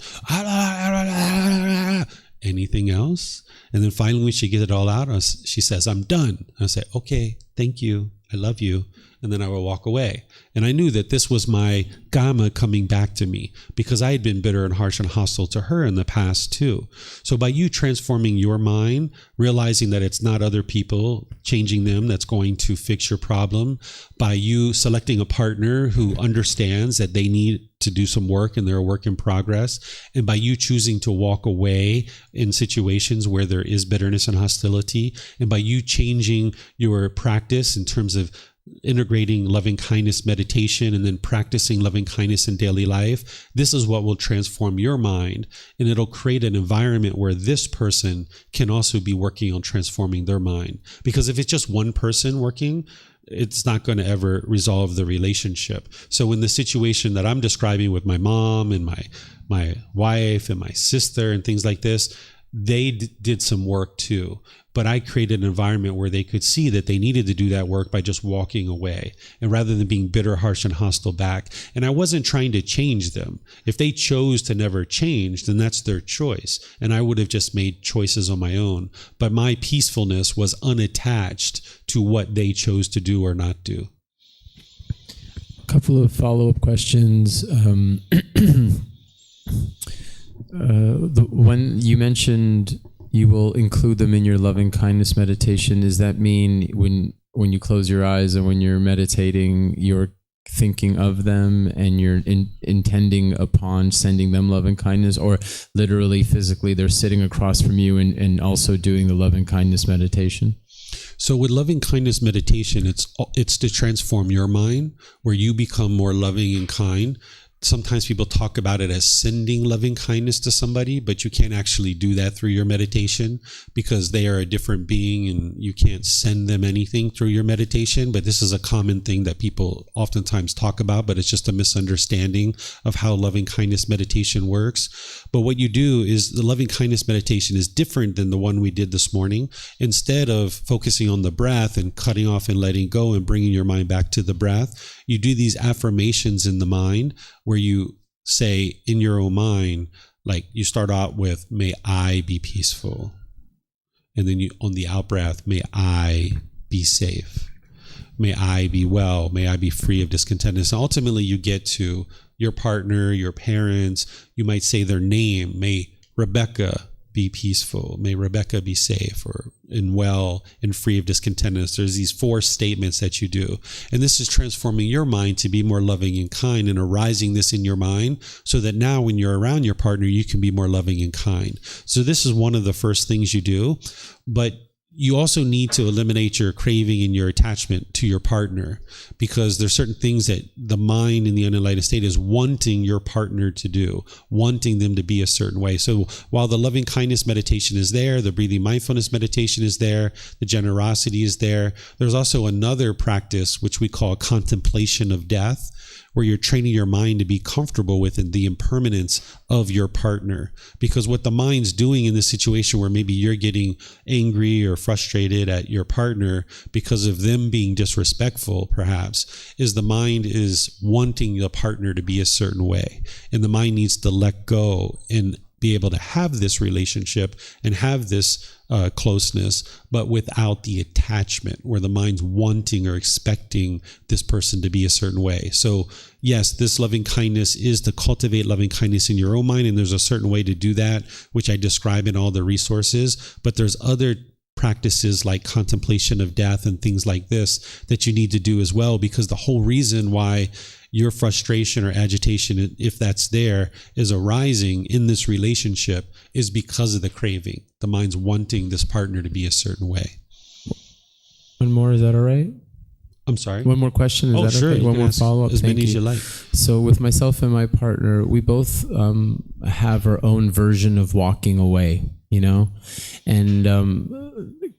Speaker 1: Anything else? And then finally, when she gets it all out, she says, I'm done. I say, okay, thank you. I love you. And then I would walk away. And I knew that this was my Gama coming back to me, because I had been bitter and harsh and hostile to her in the past too. So by you transforming your mind, realizing that it's not other people, changing them, that's going to fix your problem, by you selecting a partner who understands that they need to do some work and they're a work in progress, and by you choosing to walk away in situations where there is bitterness and hostility, and by you changing your practice in terms of integrating loving kindness meditation and then practicing loving kindness in daily life, this is what will transform your mind, and it'll create an environment where this person can also be working on transforming their mind. Because if it's just one person working, it's not going to ever resolve the relationship. So in the situation that I'm describing with my mom and my wife and my sister and things like this, they did some work too. But I created an environment where they could see that they needed to do that work by just walking away, and rather than being bitter, harsh, and hostile back. And I wasn't trying to change them. If they chose to never change, then that's their choice. And I would have just made choices on my own. But my peacefulness was unattached to what they chose to do or not do.
Speaker 2: A couple of follow-up questions. When you mentioned you will include them in your loving kindness meditation, does that mean when you close your eyes and when you're meditating, you're thinking of them and you're intending upon sending them loving kindness, or literally physically they're sitting across from you and also doing the loving kindness meditation?
Speaker 1: So with loving kindness meditation, it's to transform your mind, where you become more loving and kind. Sometimes people talk about it as sending loving kindness to somebody, but you can't actually do that through your meditation, because they are a different being and you can't send them anything through your meditation. But this is a common thing that people oftentimes talk about, but it's just a misunderstanding of how loving kindness meditation works. But what you do is, the loving kindness meditation is different than the one we did this morning. Instead of focusing on the breath and cutting off and letting go and bringing your mind back to the breath, you do these affirmations in the mind, where you say in your own mind, like you start out with, may I be peaceful. And then on the out breath, may I be safe. May I be well. May I be free of discontentedness. And ultimately, you get to your partner, your parents. You might say their name. May Rebecca be peaceful. May Rebecca be safe and well and free of discontentedness. There's these 4 statements that you do. And this is transforming your mind to be more loving and kind, and arising this in your mind so that now when you're around your partner, you can be more loving and kind. So this is one of the first things you do. But you also need to eliminate your craving and your attachment to your partner, because there's certain things that the mind in the unenlightened state is wanting your partner to do, wanting them to be a certain way. So while the loving kindness meditation is there, the breathing mindfulness meditation is there, the generosity is there, there's also another practice which we call contemplation of death, where you're training your mind to be comfortable with the impermanence of your partner. Because what the mind's doing in this situation where maybe you're getting angry or frustrated at your partner because of them being disrespectful, perhaps, is the mind is wanting the partner to be a certain way. And the mind needs to let go and be able to have this relationship and have this closeness, but without the attachment, where the mind's wanting or expecting this person to be a certain way. So yes, this loving kindness is to cultivate loving kindness in your own mind, and there's a certain way to do that, which I describe in all the resources. But there's other practices like contemplation of death and things like this that you need to do as well, because the whole reason why your frustration or agitation, if that's there, is arising in this relationship is because of the craving. The mind's wanting this partner to be a certain way.
Speaker 2: One more, is that all right?
Speaker 1: I'm sorry?
Speaker 2: One more question, is that
Speaker 1: sure.
Speaker 2: okay? One more follow-up.
Speaker 1: As many as you like.
Speaker 2: So with myself and my partner, we both have our own version of walking away, you know? And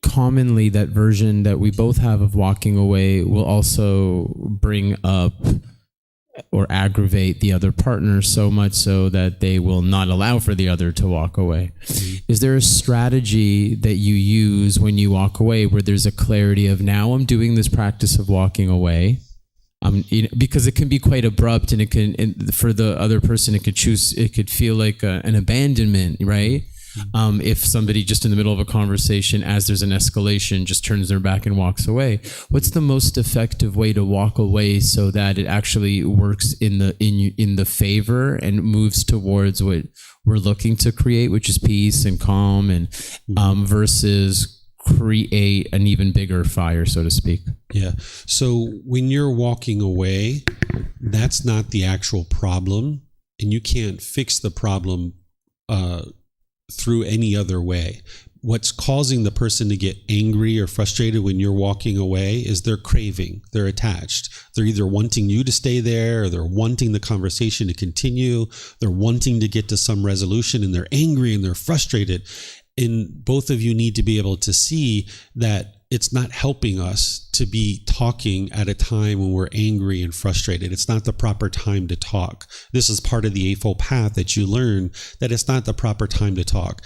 Speaker 2: commonly that version that we both have of walking away will also bring up or aggravate the other partner so much so that they will not allow for the other to walk away. Mm-hmm. Is there a strategy that you use when you walk away where there's a clarity of, now I'm doing this practice of walking away? Because it can be quite abrupt, and for the other person, it could feel like an abandonment, right? If somebody just in the middle of a conversation, as there's an escalation, just turns their back and walks away. What's the most effective way to walk away so that it actually works in the favor and moves towards what we're looking to create, which is peace and calm, and versus create an even bigger fire, so to speak?
Speaker 1: Yeah. So when you're walking away, that's not the actual problem, and you can't fix the problem through any other way. What's causing the person to get angry or frustrated when you're walking away is their craving. They're attached. They're either wanting you to stay there, or they're wanting the conversation to continue. They're wanting to get to some resolution, and they're angry and they're frustrated. And both of you need to be able to see that it's not helping us to be talking at a time when we're angry and frustrated. It's not the proper time to talk. This is part of the Eightfold Path, that you learn that it's not the proper time to talk.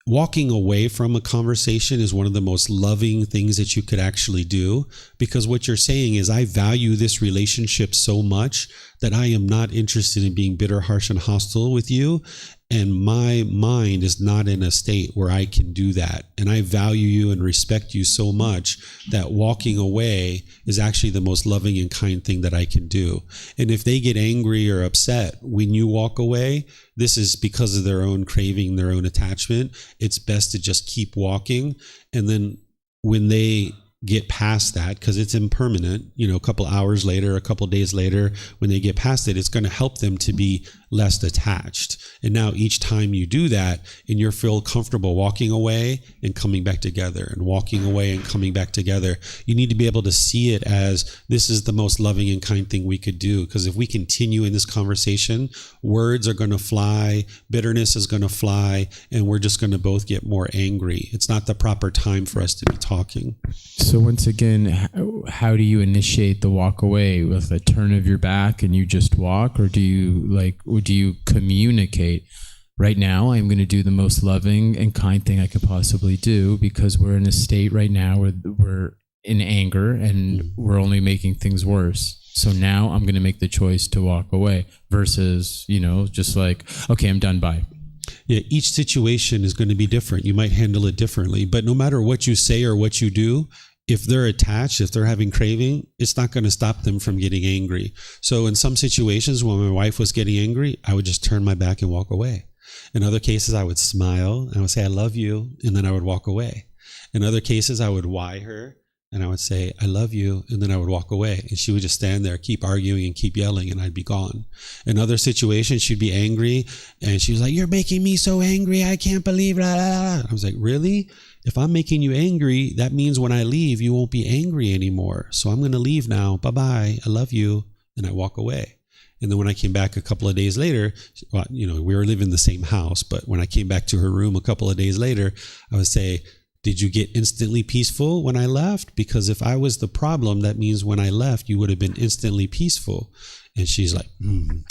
Speaker 1: Walking away from a conversation is one of the most loving things that you could actually do, because what you're saying is, I value this relationship so much that I am not interested in being bitter, harsh, and hostile with you. And my mind is not in a state where I can do that. And I value you and respect you so much that walking away is actually the most loving and kind thing that I can do. And if they get angry or upset when you walk away, this is because of their own craving, their own attachment. It's best to just keep walking. And then when they get past that, because it's impermanent, a couple hours later, a couple days later, when they get past it, it's going to help them to be less attached. And now each time you do that, and you feel comfortable walking away and coming back together, and walking away and coming back together, you need to be able to see it as, this is the most loving and kind thing we could do. Because if we continue in this conversation, words are going to fly, bitterness is going to fly, and we're just going to both get more angry. It's not the proper time for us to be talking.
Speaker 2: So once again, how do you initiate the walk away? With a turn of your back and you just walk, or do you communicate? Right now, I'm going to do the most loving and kind thing I could possibly do, because we're in a state right now where we're in anger and we're only making things worse. So now I'm going to make the choice to walk away, versus, just like, okay, I'm done, bye.
Speaker 1: Yeah, each situation is going to be different. You might handle it differently, but no matter what you say or what you do, if they're attached, if they're having craving, it's not going to stop them from getting angry. So in some situations, when my wife was getting angry, I would just turn my back and walk away. In other cases, I would smile and I would say, I love you, and then I would walk away. In other cases, I would why her and I would say, I love you, and then I would walk away. And she would just stand there, keep arguing and keep yelling, and I'd be gone. In other situations, she'd be angry, and she was like, you're making me so angry, I can't believe, blah, blah, blah. I was like, really? If I'm making you angry, that means when I leave, you won't be angry anymore. So I'm going to leave now. Bye-bye. I love you. And I walk away. And then when I came back a couple of days later, we were living in the same house, but when I came back to her room a couple of days later, I would say, did you get instantly peaceful when I left? Because if I was the problem, that means when I left, you would have been instantly peaceful. And she's like, And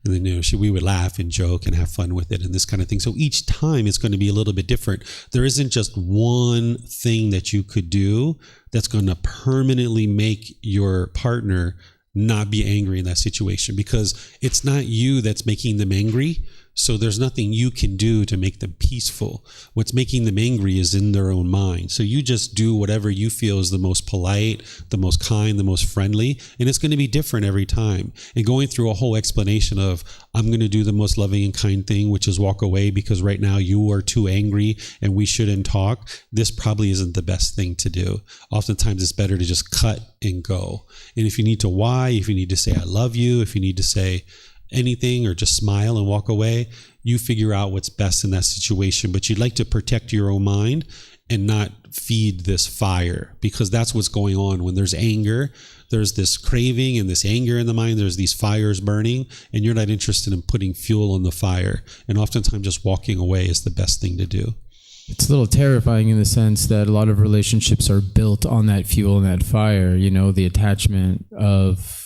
Speaker 1: then, we would laugh and joke and have fun with it and this kind of thing. So each time it's going to be a little bit different. There isn't just one thing that you could do that's going to permanently make your partner not be angry in that situation, because it's not you that's making them angry. So there's nothing you can do to make them peaceful. What's making them angry is in their own mind. So you just do whatever you feel is the most polite, the most kind, the most friendly, and it's going to be different every time. And going through a whole explanation of, I'm going to do the most loving and kind thing, which is walk away because right now you are too angry and we shouldn't talk. This probably isn't the best thing to do. Oftentimes it's better to just cut and go. And if you need to why, if you need to say, I love you, if you need to say anything or just smile and walk away, you figure out what's best in that situation. But you'd like to protect your own mind and not feed this fire, because that's what's going on. When there's anger, there's this craving and this anger in the mind, there's these fires burning, and you're not interested in putting fuel on the fire. And oftentimes just walking away is the best thing to do.
Speaker 2: It's a little terrifying in the sense that a lot of relationships are built on that fuel and that fire, the attachment of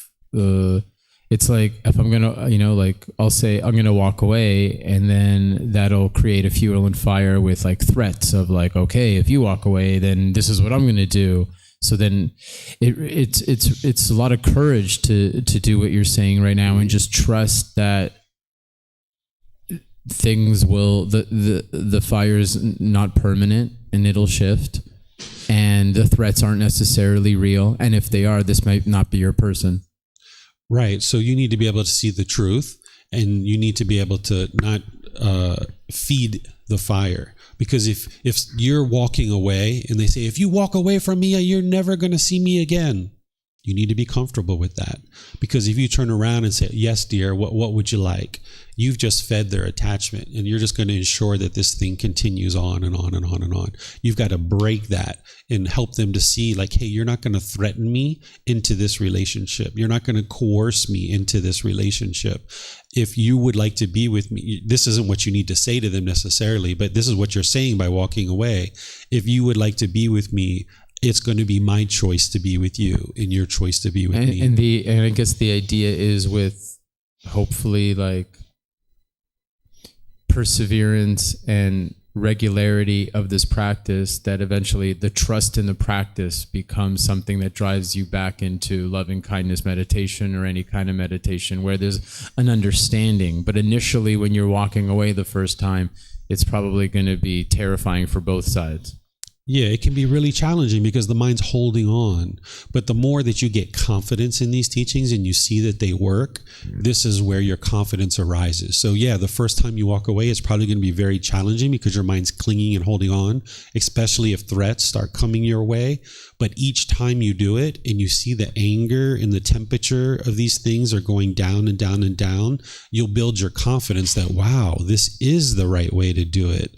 Speaker 2: it's like, if I'm going to, I'll say I'm going to walk away, and then that'll create a fuel and fire with like threats of like, okay, if you walk away, then this is what I'm going to do. So then it's a lot of courage to do what you're saying right now and just trust that things will, the fire's not permanent and it'll shift, and the threats aren't necessarily real. And if they are, this might not be your person.
Speaker 1: Right. So you need to be able to see the truth, and you need to be able to not feed the fire. Because if you're walking away and they say, if you walk away from me, you're never going to see me again. You need to be comfortable with that. Because if you turn around and say, yes, dear, what would you like? You've just fed their attachment, and you're just going to ensure that this thing continues on and on and on and on. You've got to break that and help them to see like, hey, you're not going to threaten me into this relationship. You're not going to coerce me into this relationship. If you would like to be with me, this isn't what you need to say to them necessarily, but this is what you're saying by walking away. If you would like to be with me, it's going to be my choice to be with you and your choice to be with me.
Speaker 2: And I guess the idea is with hopefully like perseverance and regularity of this practice, that eventually the trust in the practice becomes something that drives you back into loving kindness meditation or any kind of meditation where there's an understanding. But initially when you're walking away the first time, it's probably going to be terrifying for both sides.
Speaker 1: Yeah, it can be really challenging because the mind's holding on. But the more that you get confidence in these teachings and you see that they work, this is where your confidence arises. So yeah, the first time you walk away, it's probably going to be very challenging because your mind's clinging and holding on, especially if threats start coming your way. But each time you do it and you see the anger and the temperature of these things are going down and down and down, you'll build your confidence that, wow, this is the right way to do it.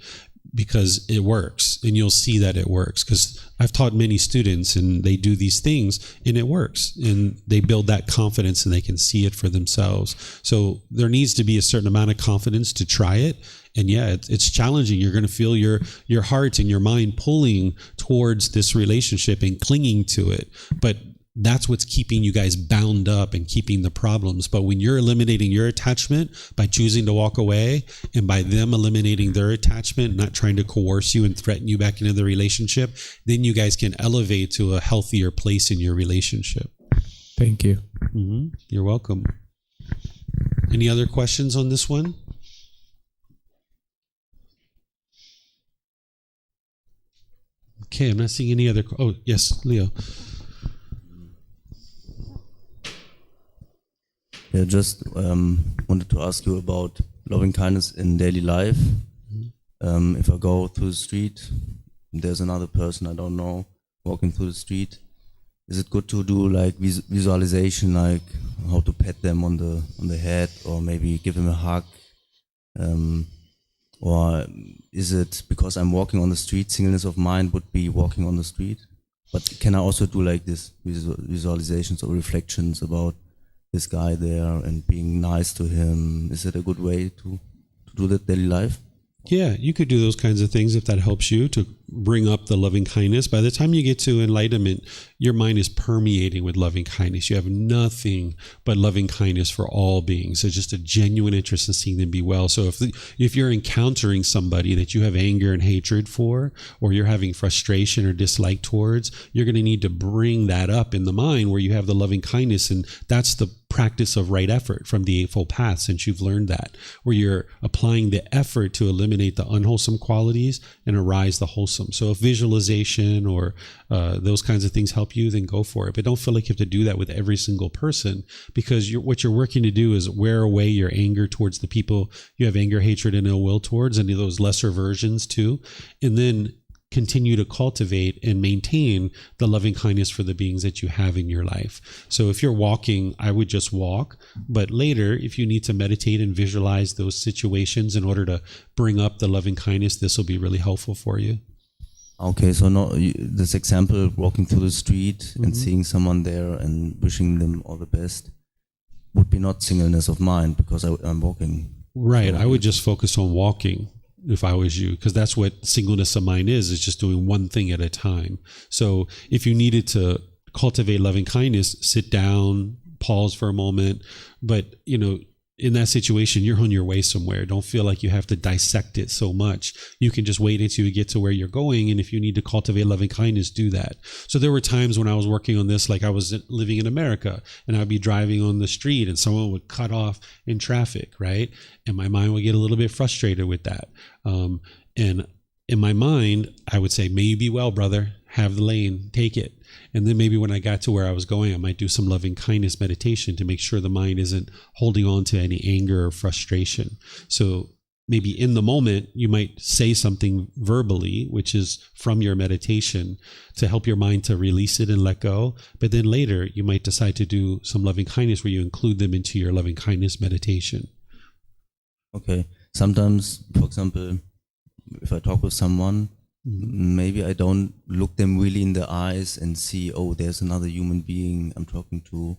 Speaker 1: Because it works, and you'll see that it works. Because I've taught many students and they do these things and it works, and they build that confidence and they can see it for themselves. So there needs to be a certain amount of confidence to try it. And yeah, it's challenging. You're going to feel your heart and your mind pulling towards this relationship and clinging to it. But that's what's keeping you guys bound up and keeping the problems. But when you're eliminating your attachment by choosing to walk away, and by them eliminating their attachment, not trying to coerce you and threaten you back into the relationship, then you guys can elevate to a healthier place in your relationship.
Speaker 2: Thank you.
Speaker 1: Mm-hmm. You're welcome. Any other questions on this one? Okay, I'm not seeing any other. Oh, yes, Leo.
Speaker 3: Yeah, just wanted to ask you about loving kindness in daily life. If I go through the street, there's another person I don't know walking through the street, is it good to do like visualization, like how to pet them on the head, or maybe give them a hug? Or is it because I'm walking on the street, singleness of mind would be walking on the street? But can I also do like this visualizations or reflections about this guy there and being nice to him? Is it a good way to do that daily life?
Speaker 1: Yeah, you could do those kinds of things if that helps you to bring up the loving kindness. By the time you get to enlightenment, your mind is permeating with loving kindness. You have nothing but loving kindness for all beings. It's just a genuine interest in seeing them be well. So if you're encountering somebody that you have anger and hatred for, or you're having frustration or dislike towards, you're going to need to bring that up in the mind where you have the loving kindness. And that's the practice of right effort from the Eightfold Path, since you've learned that, where you're applying the effort to eliminate the unwholesome qualities and arise the wholesome. So if visualization or those kinds of things help you, then go for it. But don't feel like you have to do that with every single person, because what you're working to do is wear away your anger towards the people you have anger, hatred, and ill will towards, and those lesser versions too. And then continue to cultivate and maintain the loving kindness for the beings that you have in your life. So if you're walking, I would just walk. But later, if you need to meditate and visualize those situations in order to bring up the loving kindness, this will be really helpful for you.
Speaker 3: Okay, so this example, walking through the street and seeing someone there and wishing them all the best, would be not singleness of mind, because I'm walking.
Speaker 1: Right,
Speaker 3: So
Speaker 1: I would just focus on walking if I was you, because that's what singleness of mind is just doing one thing at a time. So if you needed to cultivate loving kindness, sit down, pause for a moment. But, in that situation, you're on your way somewhere. Don't feel like you have to dissect it so much. You can just wait until you get to where you're going. And if you need to cultivate loving kindness, do that. So there were times when I was working on this, like I was living in America, and I'd be driving on the street and someone would cut off in traffic, right? And my mind would get a little bit frustrated with that. And in my mind, I would say, may you be well, brother. Have the lane, take it. And then maybe when I got to where I was going, I might do some loving kindness meditation to make sure the mind isn't holding on to any anger or frustration. So maybe in the moment, you might say something verbally, which is from your meditation, to help your mind to release it and let go. But then later, you might decide to do some loving kindness where you include them into your loving kindness meditation.
Speaker 3: Okay. Sometimes, for example, if I talk with someone, maybe I don't look them really in the eyes and see, oh, there's another human being I'm talking to,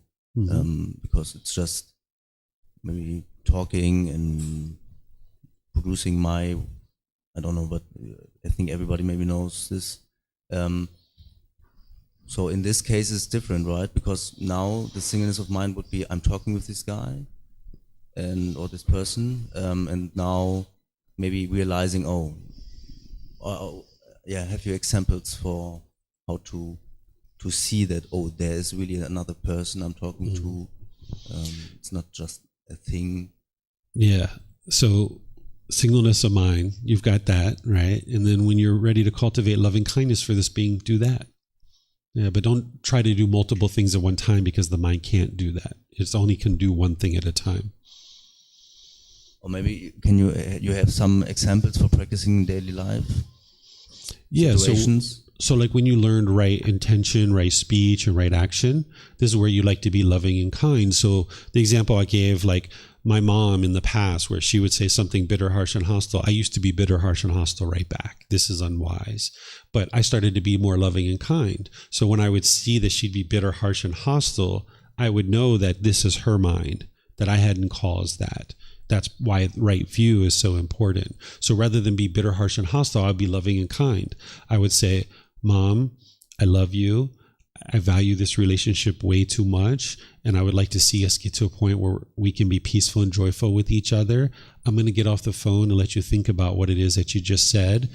Speaker 3: because it's just maybe talking and producing I don't know, but I think everybody maybe knows this. So in this case, it's different, right? Because now the singleness of mind would be, I'm talking with this guy or this person, and now maybe realizing, have you examples for how to see that, there is really another person I'm talking to. It's not just a thing.
Speaker 1: Yeah. So singleness of mind, you've got that, right? And then when you're ready to cultivate loving kindness for this being, do that. Yeah, but don't try to do multiple things at one time, because the mind can't do that. It only can do one thing at a time.
Speaker 3: Or maybe can you have some examples for practicing in daily life?
Speaker 1: Yeah,
Speaker 3: situations?
Speaker 1: So like when you learned right intention, right speech, and right action, this is where you like to be loving and kind. So the example I gave, like my mom in the past, where she would say something bitter, harsh, and hostile, I used to be bitter, harsh, and hostile right back. This is unwise. But I started to be more loving and kind. So when I would see that she'd be bitter, harsh, and hostile, I would know that this is her mind, that I hadn't caused that. That's why right view is so important. So rather than be bitter, harsh, and hostile, I'd be loving and kind. I would say, Mom, I love you. I value this relationship way too much, and I would like to see us get to a point where we can be peaceful and joyful with each other. I'm going to get off the phone and let you think about what it is that you just said.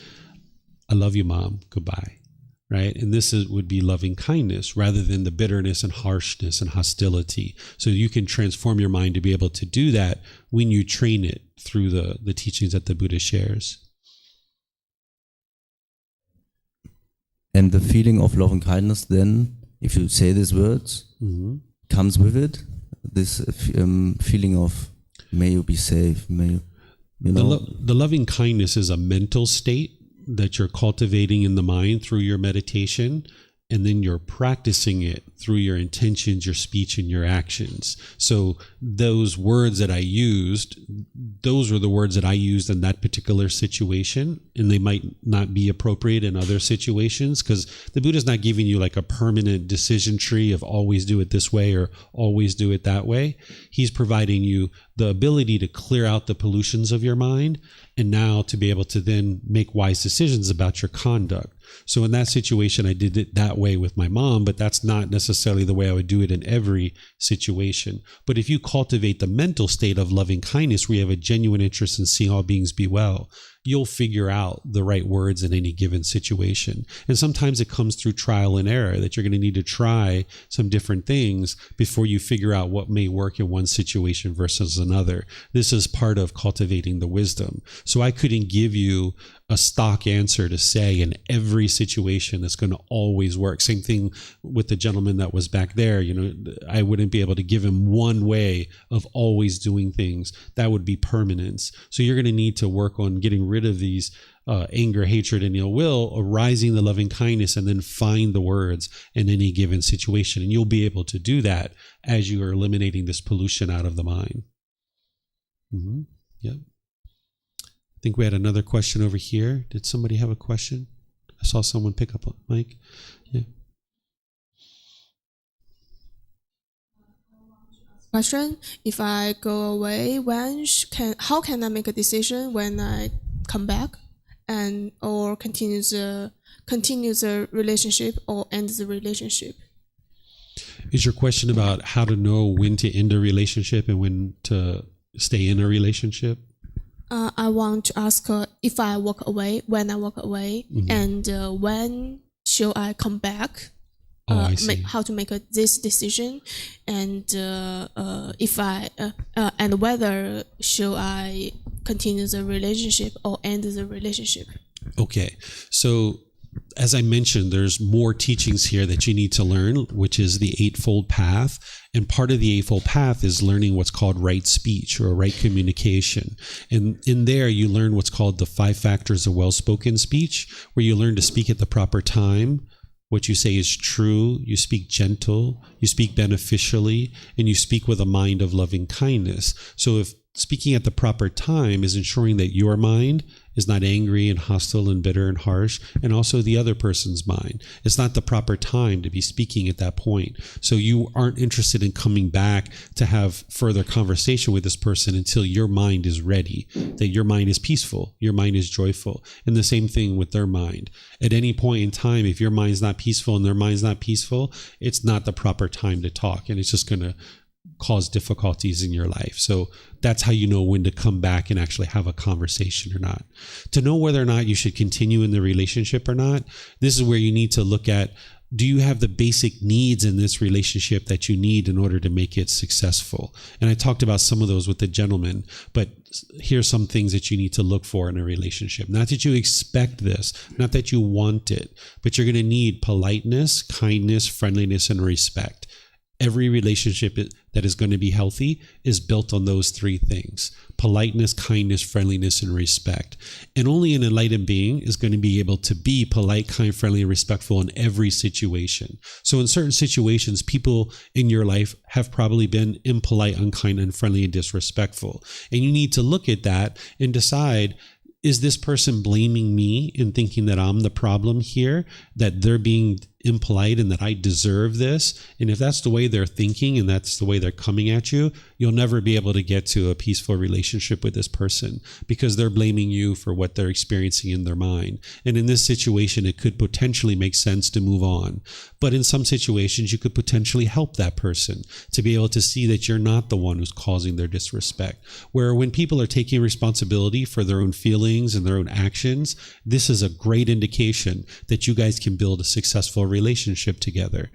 Speaker 1: I love you, Mom. Goodbye. Right? And this would be loving kindness rather than the bitterness and harshness and hostility. So you can transform your mind to be able to do that when you train it through the teachings that the Buddha shares.
Speaker 3: And the feeling of love and kindness then, if you say these words, comes with it, this feeling of, may you be safe, may you know.
Speaker 1: The loving kindness is a mental state that you're cultivating in the mind through your meditation, and then you're practicing it through your intentions, your speech, and your actions. So those words that I used, those were the words that I used in that particular situation, and they might not be appropriate in other situations, because the Buddha's not giving you like a permanent decision tree of always do it this way or always do it that way. He's providing you the ability to clear out the pollutions of your mind, and now to be able to then make wise decisions about your conduct. So in that situation, I did it that way with my mom, but that's not necessarily the way I would do it in every situation. But if you cultivate the mental state of loving kindness, where you have a genuine interest in seeing all beings be well, you'll figure out the right words in any given situation. And sometimes it comes through trial and error, that you're going to need to try some different things before you figure out what may work in one situation versus another. This is part of cultivating the wisdom. So I couldn't give you a stock answer to say in every situation that's going to always work. Same thing with the gentleman that was back there. I wouldn't be able to give him one way of always doing things. That would be permanence. So you're going to need to work on getting rid of these anger, hatred, and ill will, arising the loving kindness, and then find the words in any given situation. And you'll be able to do that as you are eliminating this pollution out of the mind. Yep. I think we had another question over here. Did somebody have a question? I saw someone pick up a mic. Yeah.
Speaker 4: Question: if I go away, how can I make a decision when I come back, or continue the relationship or end the relationship?
Speaker 1: Is your question about how to know when to end a relationship and when to stay in a relationship?
Speaker 4: I want to ask if I walk away, when I walk away, and when should I come back? How to make this decision, and and whether should I continue the relationship or end the relationship?
Speaker 1: Okay, so as I mentioned, there's more teachings here that you need to learn, which is the Eightfold Path. And part of the Eightfold Path is learning what's called right speech or right communication. And in there, you learn what's called the 5 factors of well-spoken speech, where you learn to speak at the proper time. What you say is true, you speak gentle, you speak beneficially, and you speak with a mind of loving kindness. So if speaking at the proper time is ensuring that your mind is not angry and hostile and bitter and harsh, and also the other person's mind. It's not the proper time to be speaking at that point. So you aren't interested in coming back to have further conversation with this person until your mind is ready, that your mind is peaceful, your mind is joyful. And the same thing with their mind. At any point in time, if your mind's not peaceful and their mind's not peaceful, it's not the proper time to talk, and it's just going to cause difficulties in your life. So that's how you know when to come back and actually have a conversation or not. To know whether or not you should continue in the relationship or not, this is where you need to look at, do you have the basic needs in this relationship that you need in order to make it successful? And I talked about some of those with the gentleman, but here's some things that you need to look for in a relationship. Not that you expect this, not that you want it, but you're going to need politeness, kindness, friendliness, and respect. Every relationship that is going to be healthy is built on those 3 things: politeness, kindness, friendliness, and respect. And only an enlightened being is going to be able to be polite, kind, friendly, and respectful in every situation. So in certain situations, people in your life have probably been impolite, unkind, unfriendly, and disrespectful. And you need to look at that and decide, is this person blaming me and thinking that I'm the problem here, that they're being impolite and that I deserve this? And if that's the way they're thinking and that's the way they're coming at you, you'll never be able to get to a peaceful relationship with this person, because they're blaming you for what they're experiencing in their mind. And in this situation, it could potentially make sense to move on. But in some situations, you could potentially help that person to be able to see that you're not the one who's causing their disrespect. Where when people are taking responsibility for their own feelings and their own actions, this is a great indication that you guys can build a successful relationship together.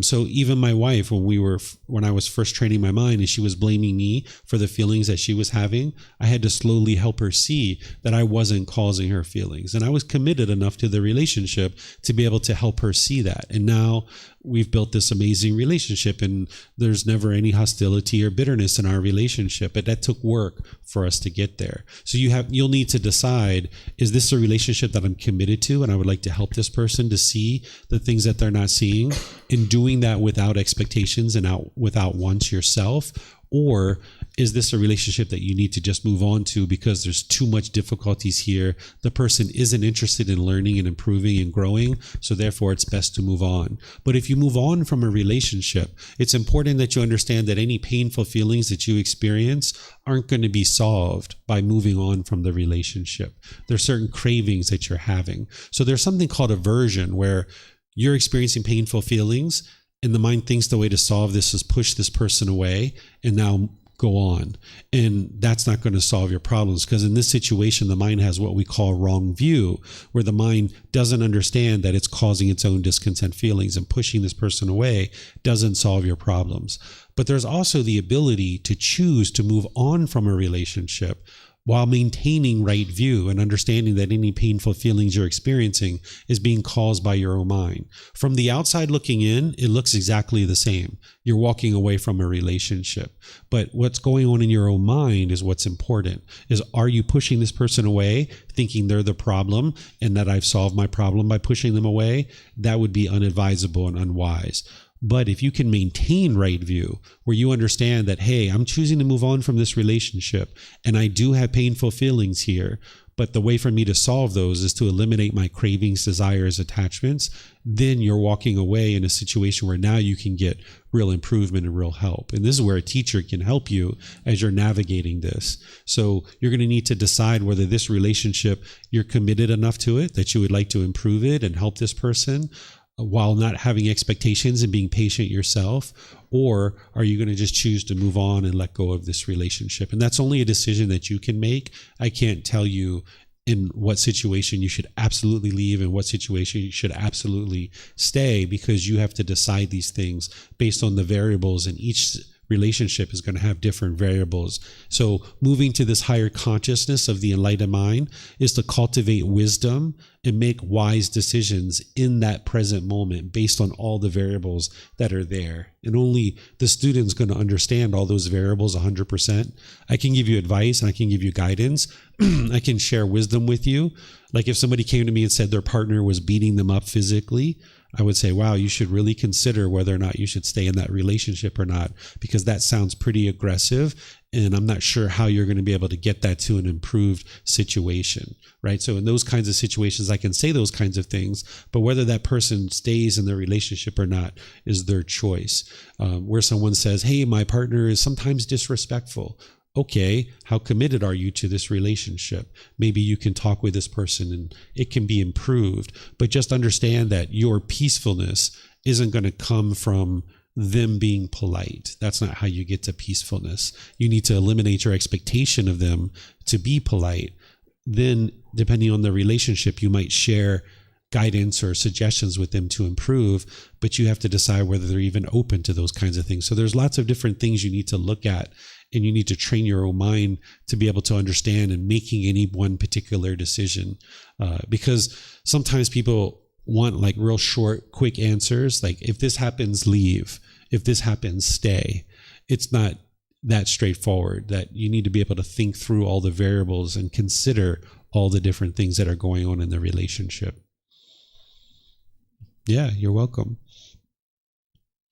Speaker 1: So even my wife, when I was first training my mind and she was blaming me for the feelings that she was having, I had to slowly help her see that I wasn't causing her feelings. And I was committed enough to the relationship to be able to help her see that. And now we've built this amazing relationship, and there's never any hostility or bitterness in our relationship. But that took work for us to get there. So you'll need to decide, is this a relationship that I'm committed to, and I would like to help this person to see the things that they're not seeing, and doing that without expectations and without wants yourself? Or is this a relationship that you need to just move on to because there's too much difficulties here? The person isn't interested in learning and improving and growing, so therefore it's best to move on. But if you move on from a relationship, it's important that you understand that any painful feelings that you experience aren't going to be solved by moving on from the relationship. There's certain cravings that you're having. So there's something called aversion, where you're experiencing painful feelings and the mind thinks the way to solve this is push this person away and now go on. And that's not going to solve your problems, because in this situation, the mind has what we call wrong view, where the mind doesn't understand that it's causing its own discontent feelings, and pushing this person away doesn't solve your problems. But there's also the ability to choose to move on from a relationship while maintaining right view and understanding that any painful feelings you're experiencing is being caused by your own mind. From the outside looking in, it looks exactly the same. You're walking away from a relationship. But what's going on in your own mind is what's important. Is, are you pushing this person away, thinking they're the problem and that I've solved my problem by pushing them away? That would be unadvisable and unwise. But if you can maintain right view, where you understand that, hey, I'm choosing to move on from this relationship and I do have painful feelings here, but the way for me to solve those is to eliminate my cravings, desires, attachments, then you're walking away in a situation where now you can get real improvement and real help. And this is where a teacher can help you as you're navigating this. So you're going to need to decide whether this relationship, you're committed enough to it that you would like to improve it and help this person, while not having expectations and being patient yourself, or are you going to just choose to move on and let go of this relationship? And that's only a decision that you can make. I can't tell you in what situation you should absolutely leave and what situation you should absolutely stay, because you have to decide these things based on the variables, and each relationship is going to have different variables. So moving to this higher consciousness of the enlightened mind is to cultivate wisdom and make wise decisions in that present moment based on all the variables that are there. And only the student's going to understand all those variables 100%. I can give you advice and I can give you guidance. I can share wisdom with you. Like if somebody came to me and said their partner was beating them up physically, I would say, wow, you should really consider whether or not you should stay in that relationship or not, because that sounds pretty aggressive. And I'm not sure how you're going to be able to get that to an improved situation, right? So in those kinds of situations, I can say those kinds of things, but whether that person stays in the relationship or not is their choice. Where someone says, hey, my partner is sometimes disrespectful. Okay, how committed are you to this relationship? Maybe you can talk with this person and it can be improved, but just understand that your peacefulness isn't going to come from them being polite. That's not how you get to peacefulness. You need to eliminate your expectation of them to be polite. Then, depending on the relationship, you might share guidance or suggestions with them to improve, but you have to decide whether they're even open to those kinds of things. So there's lots of different things you need to look at, and you need to train your own mind to be able to understand and making any one particular decision. Because sometimes people want like real short, quick answers. Like if this happens, leave. If this happens, stay. It's not that straightforward. That you need to be able to think through all the variables and consider all the different things that are going on in the relationship. Yeah, you're welcome.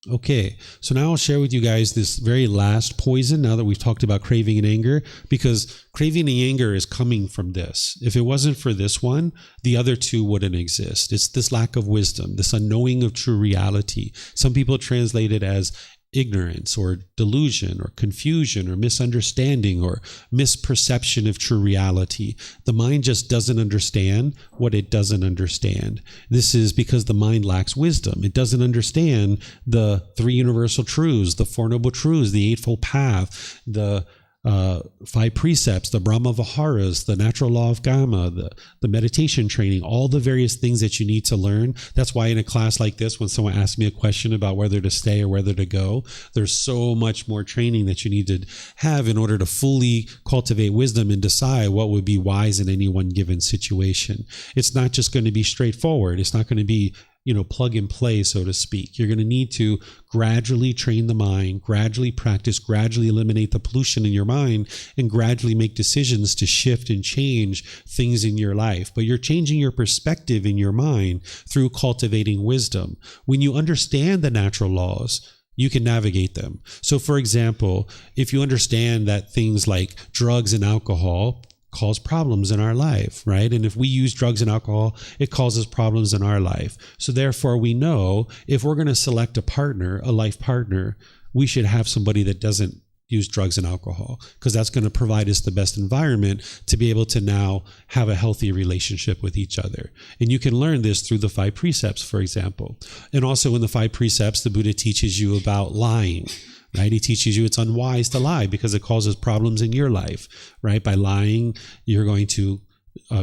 Speaker 1: Okay, so now I'll share with you guys this very last poison, now that we've talked about craving and anger, because craving and anger is coming from this. If it wasn't for this one, the other two wouldn't exist. It's this lack of wisdom, this unknowing of true reality. Some people translate it as ignorance or delusion or confusion or misunderstanding or misperception of true reality. The mind just doesn't understand what it doesn't understand. This is because the mind lacks wisdom. It doesn't understand the three universal truths, the Four Noble Truths, the Eightfold Path, the 5 precepts, the Brahma Viharas, the natural law of Gotama, the meditation training, all the various things that you need to learn. That's why in a class like this, when someone asks me a question about whether to stay or whether to go, there's so much more training that you need to have in order to fully cultivate wisdom and decide what would be wise in any one given situation. It's not just going to be straightforward. It's not going to be plug and play, so to speak. You're going to need to gradually train the mind, gradually practice, gradually eliminate the pollution in your mind, and gradually make decisions to shift and change things in your life. But you're changing your perspective in your mind through cultivating wisdom. When you understand the natural laws, you can navigate them. So for example, if you understand that things like drugs and alcohol cause problems in our life, right? And if we use drugs and alcohol, it causes problems in our life. So therefore we know if we're going to select a partner, a life partner, we should have somebody that doesn't use drugs and alcohol, because that's going to provide us the best environment to be able to now have a healthy relationship with each other. And you can learn this through the 5 precepts, for example. And also in the 5 precepts, the Buddha teaches you about lying, right? He teaches you it's unwise to lie because it causes problems in your life, right? By lying, you're going to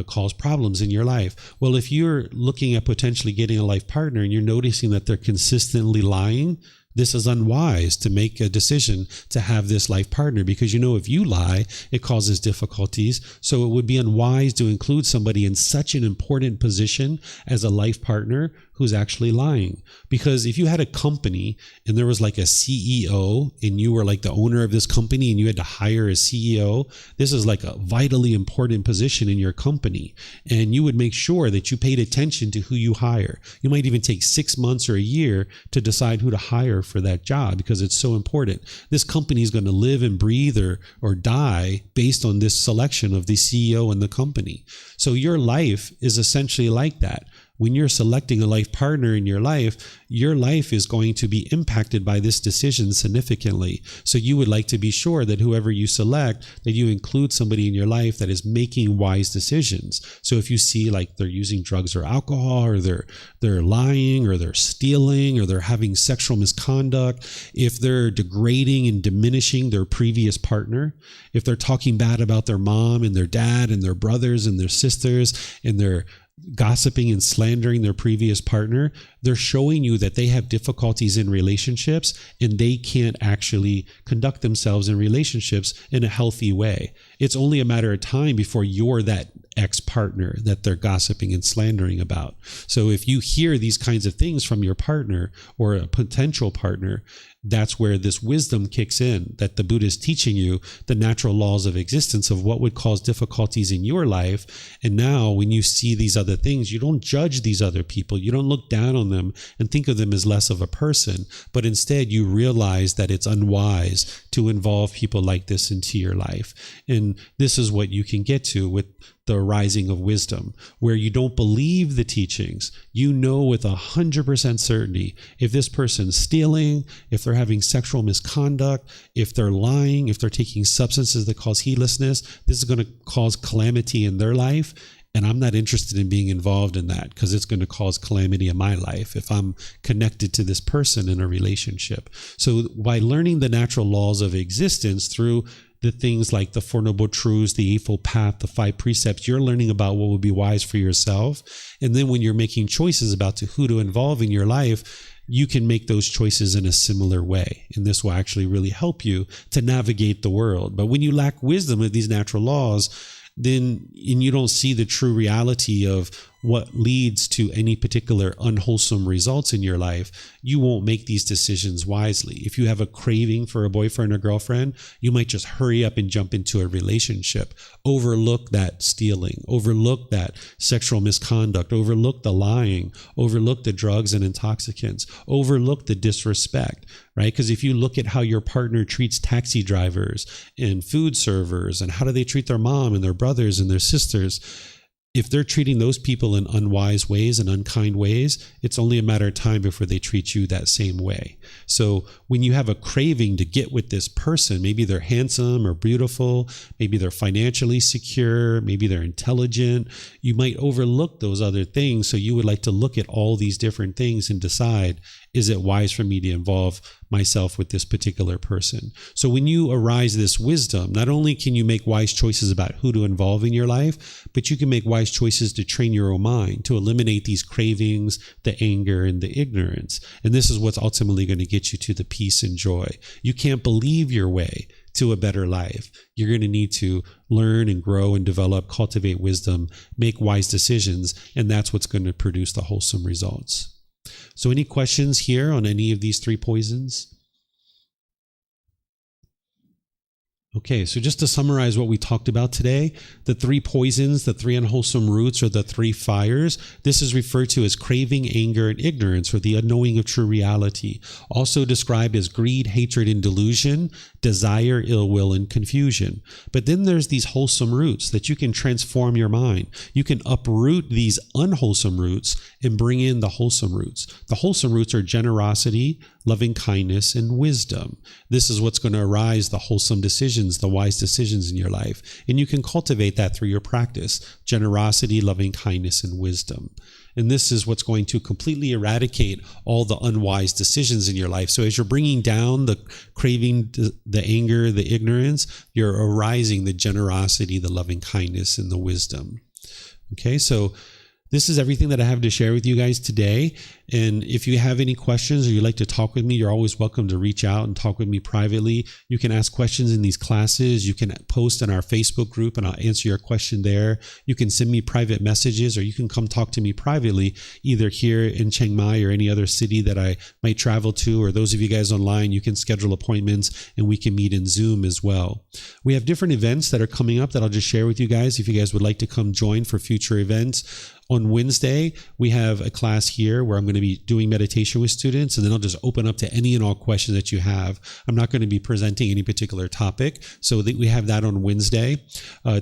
Speaker 1: cause problems in your life. Well, if you're looking at potentially getting a life partner and you're noticing that they're consistently lying, this is unwise to make a decision to have this life partner, because if you lie, it causes difficulties. So it would be unwise to include somebody in such an important position as a life partner who's actually lying. Because if you had a company and there was like a CEO and you were like the owner of this company and you had to hire a CEO, this is like a vitally important position in your company. And you would make sure that you paid attention to who you hire. You might even take 6 months or a year to decide who to hire for that job because it's so important. This company is going to live and breathe or die based on this selection of the CEO and the company. So your life is essentially like that. When you're selecting a life partner in your life is going to be impacted by this decision significantly. So you would like to be sure that whoever you select, that you include somebody in your life that is making wise decisions. So if you see like they're using drugs or alcohol, or they're lying, or they're stealing, or they're having sexual misconduct, if they're degrading and diminishing their previous partner, if they're talking bad about their mom and their dad and their brothers and their sisters, and they're gossiping and slandering their previous partner, they're showing you that they have difficulties in relationships and they can't actually conduct themselves in relationships in a healthy way. It's only a matter of time before you're that ex-partner that they're gossiping and slandering about. So if you hear these kinds of things from your partner or a potential partner, that's where this wisdom kicks in, that the Buddha is teaching you the natural laws of existence of what would cause difficulties in your life. And now when you see these other things, you don't judge these other people. You don't look down on them and think of them as less of a person, but instead you realize that it's unwise to involve people like this into your life. And this is what you can get to with the arising of wisdom, where you don't believe the teachings. You know with 100% certainty if this person's stealing, if they're having sexual misconduct, if they're lying, if they're taking substances that cause heedlessness, this is going to cause calamity in their life. And I'm not interested in being involved in that because it's going to cause calamity in my life if I'm connected to this person in a relationship. So by learning the natural laws of existence through the things like the Four Noble Truths, the Eightfold Path, the 5 precepts, you're learning about what would be wise for yourself. And then when you're making choices about who to involve in your life, you can make those choices in a similar way. And this will actually really help you to navigate the world. But when you lack wisdom of these natural laws, and you don't see the true reality of what leads to any particular unwholesome results in your life, you won't make these decisions wisely. If you have a craving for a boyfriend or girlfriend, you might just hurry up and jump into a relationship, overlook that stealing, overlook that sexual misconduct, overlook the lying, overlook the drugs and intoxicants, overlook the disrespect, right? Because if you look at how your partner treats taxi drivers and food servers, and how do they treat their mom and their brothers and their sisters, if they're treating those people in unwise ways and unkind ways, it's only a matter of time before they treat you that same way. So when you have a craving to get with this person, maybe they're handsome or beautiful, maybe they're financially secure, maybe they're intelligent, you might overlook those other things. So you would like to look at all these different things and decide, is it wise for me to involve myself with this particular person? So when you arise this wisdom, not only can you make wise choices about who to involve in your life, but you can make wise choices to train your own mind, to eliminate these cravings, the anger, and the ignorance. And this is what's ultimately going to get you to the peace and joy. You can't believe your way to a better life. You're going to need to learn and grow and develop, cultivate wisdom, make wise decisions, and that's what's going to produce the wholesome results. So any questions here on any of these 3 poisons? Okay, so just to summarize what we talked about today, the three poisons, the three unwholesome roots, or the three fires, this is referred to as craving, anger, and ignorance, or the unknowing of true reality. Also described as greed, hatred, and delusion, desire, ill will, and confusion. But then there's these wholesome roots that you can transform your mind. You can uproot these unwholesome roots and bring in the wholesome roots. The wholesome roots are generosity, loving kindness, and wisdom. This is what's going to arise the wholesome decisions, the wise decisions in your life. And you can cultivate that through your practice: generosity, loving kindness, and wisdom. And this is what's going to completely eradicate all the unwise decisions in your life. So as you're bringing down the craving, the anger, the ignorance, you're arising the generosity, the loving kindness, and the wisdom. Okay, so this is everything that I have to share with you guys today. And if you have any questions or you'd like to talk with me, you're always welcome to reach out and talk with me privately. You can ask questions in these classes. You can post in our Facebook group and I'll answer your question there. You can send me private messages, or you can come talk to me privately, either here in Chiang Mai or any other city that I might travel to, or those of you guys online, you can schedule appointments and we can meet in Zoom as well. We have different events that are coming up that I'll just share with you guys if you guys would like to come join for future events. On Wednesday, we have a class here where I'm going to be doing meditation with students, and then I'll just open up to any and all questions that you have. I'm not going to be presenting any particular topic, so that we have that on Wednesday.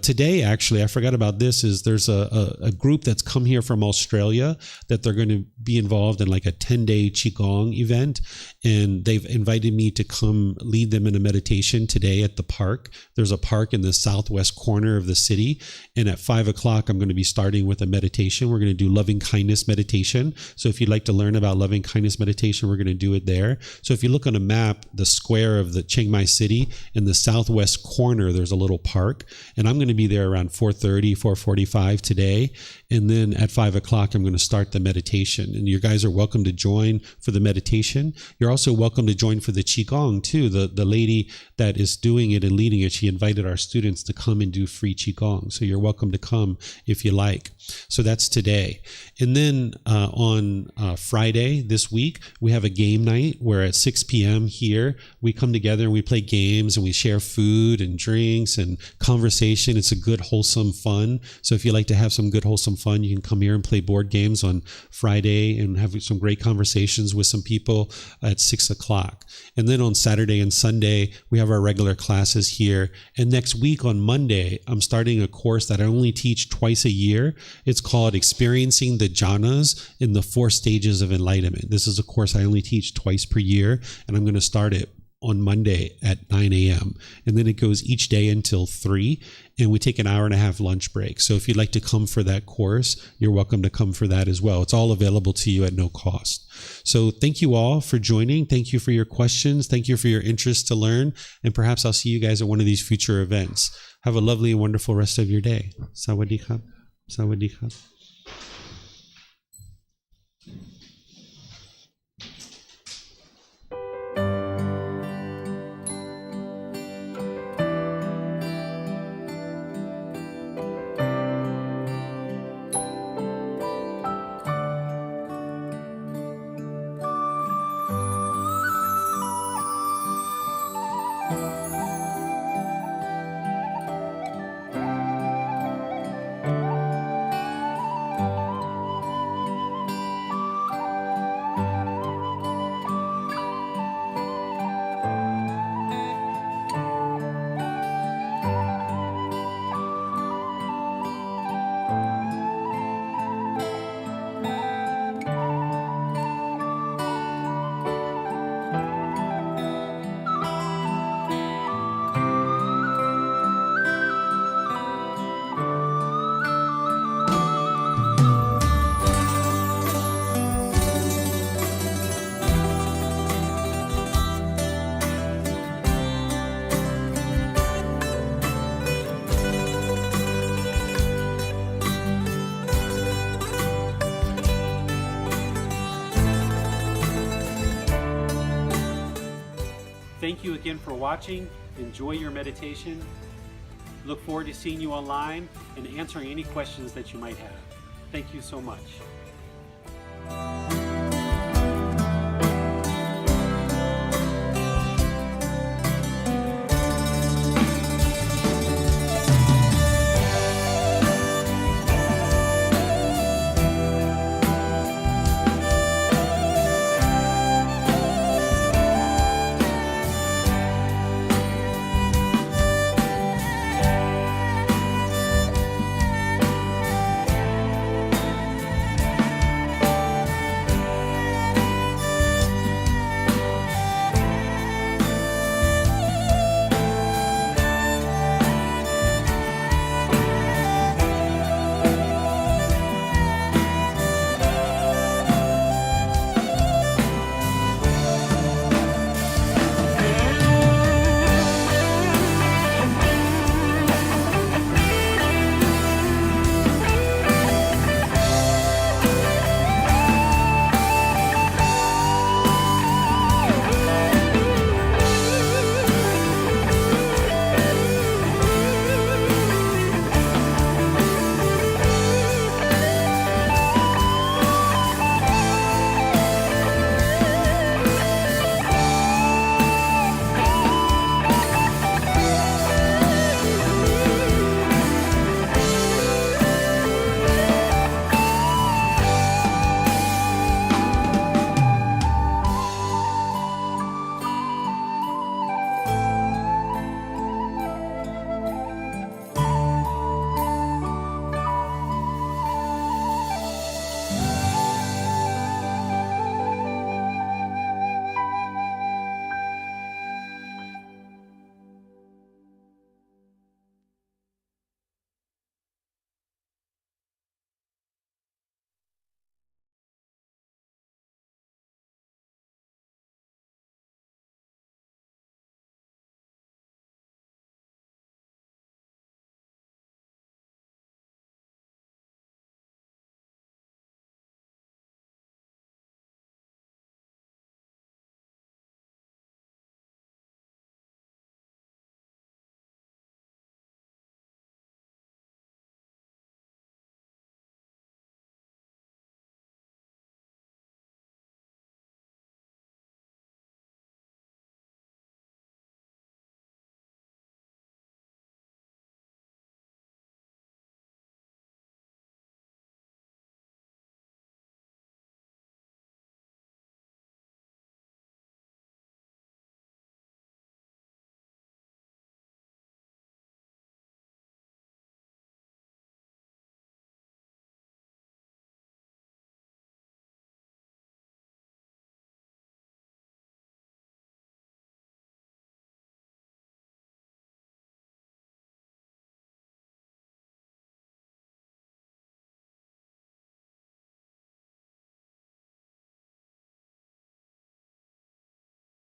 Speaker 1: Today, actually, I forgot about this, is there's a group that's come here from Australia that they're going to be involved in like a 10-day Qigong event, and they've invited me to come lead them in a meditation today at the park. There's a park in the southwest corner of the city, and at 5 o'clock, I'm going to be starting with a meditation. We're going to do loving kindness meditation. So if you'd like to learn about loving kindness meditation, we're going to do it there. So if you look on a map, the square of the Chiang Mai city, in the southwest corner, there's a little park. And I'm going to be there around 4:30, 4:45 today. And then at 5 o'clock, I'm going to start the meditation. And you guys are welcome to join for the meditation. You're also welcome to join for the Qigong too. The lady that is doing it and leading it, she invited our students to come and do free Qigong. So you're welcome to come if you like. So that's today. And then on Friday this week, we have a game night where at 6 p.m. here, we come together and we play games and we share food and drinks and conversation. It's a good, wholesome fun. So if you like to have some good, wholesome fun, you can come here and play board games on Friday and have some great conversations with some people at 6 o'clock. And then on Saturday and Sunday, we have our regular classes here. And next week on Monday, I'm starting a course that I only teach twice a year. It's called Experiencing the Jhanas in the 4 Stages of Enlightenment. This is a course I only teach twice per year, and I'm going to start it on Monday at 9 a.m. And then it goes each day until 3, and we take an hour and a half lunch break. So if you'd like to come for that course, you're welcome to come for that as well. It's all available to you at no cost. So thank you all for joining. Thank you for your questions. Thank you for your interest to learn. And perhaps I'll see you guys at one of these future events. Have a lovely and wonderful rest of your day. Sawadee krap. Sawadee krap.
Speaker 5: Thank you again for watching. Enjoy your meditation. Look forward to seeing you online and answering any questions that you might have. Thank you so much.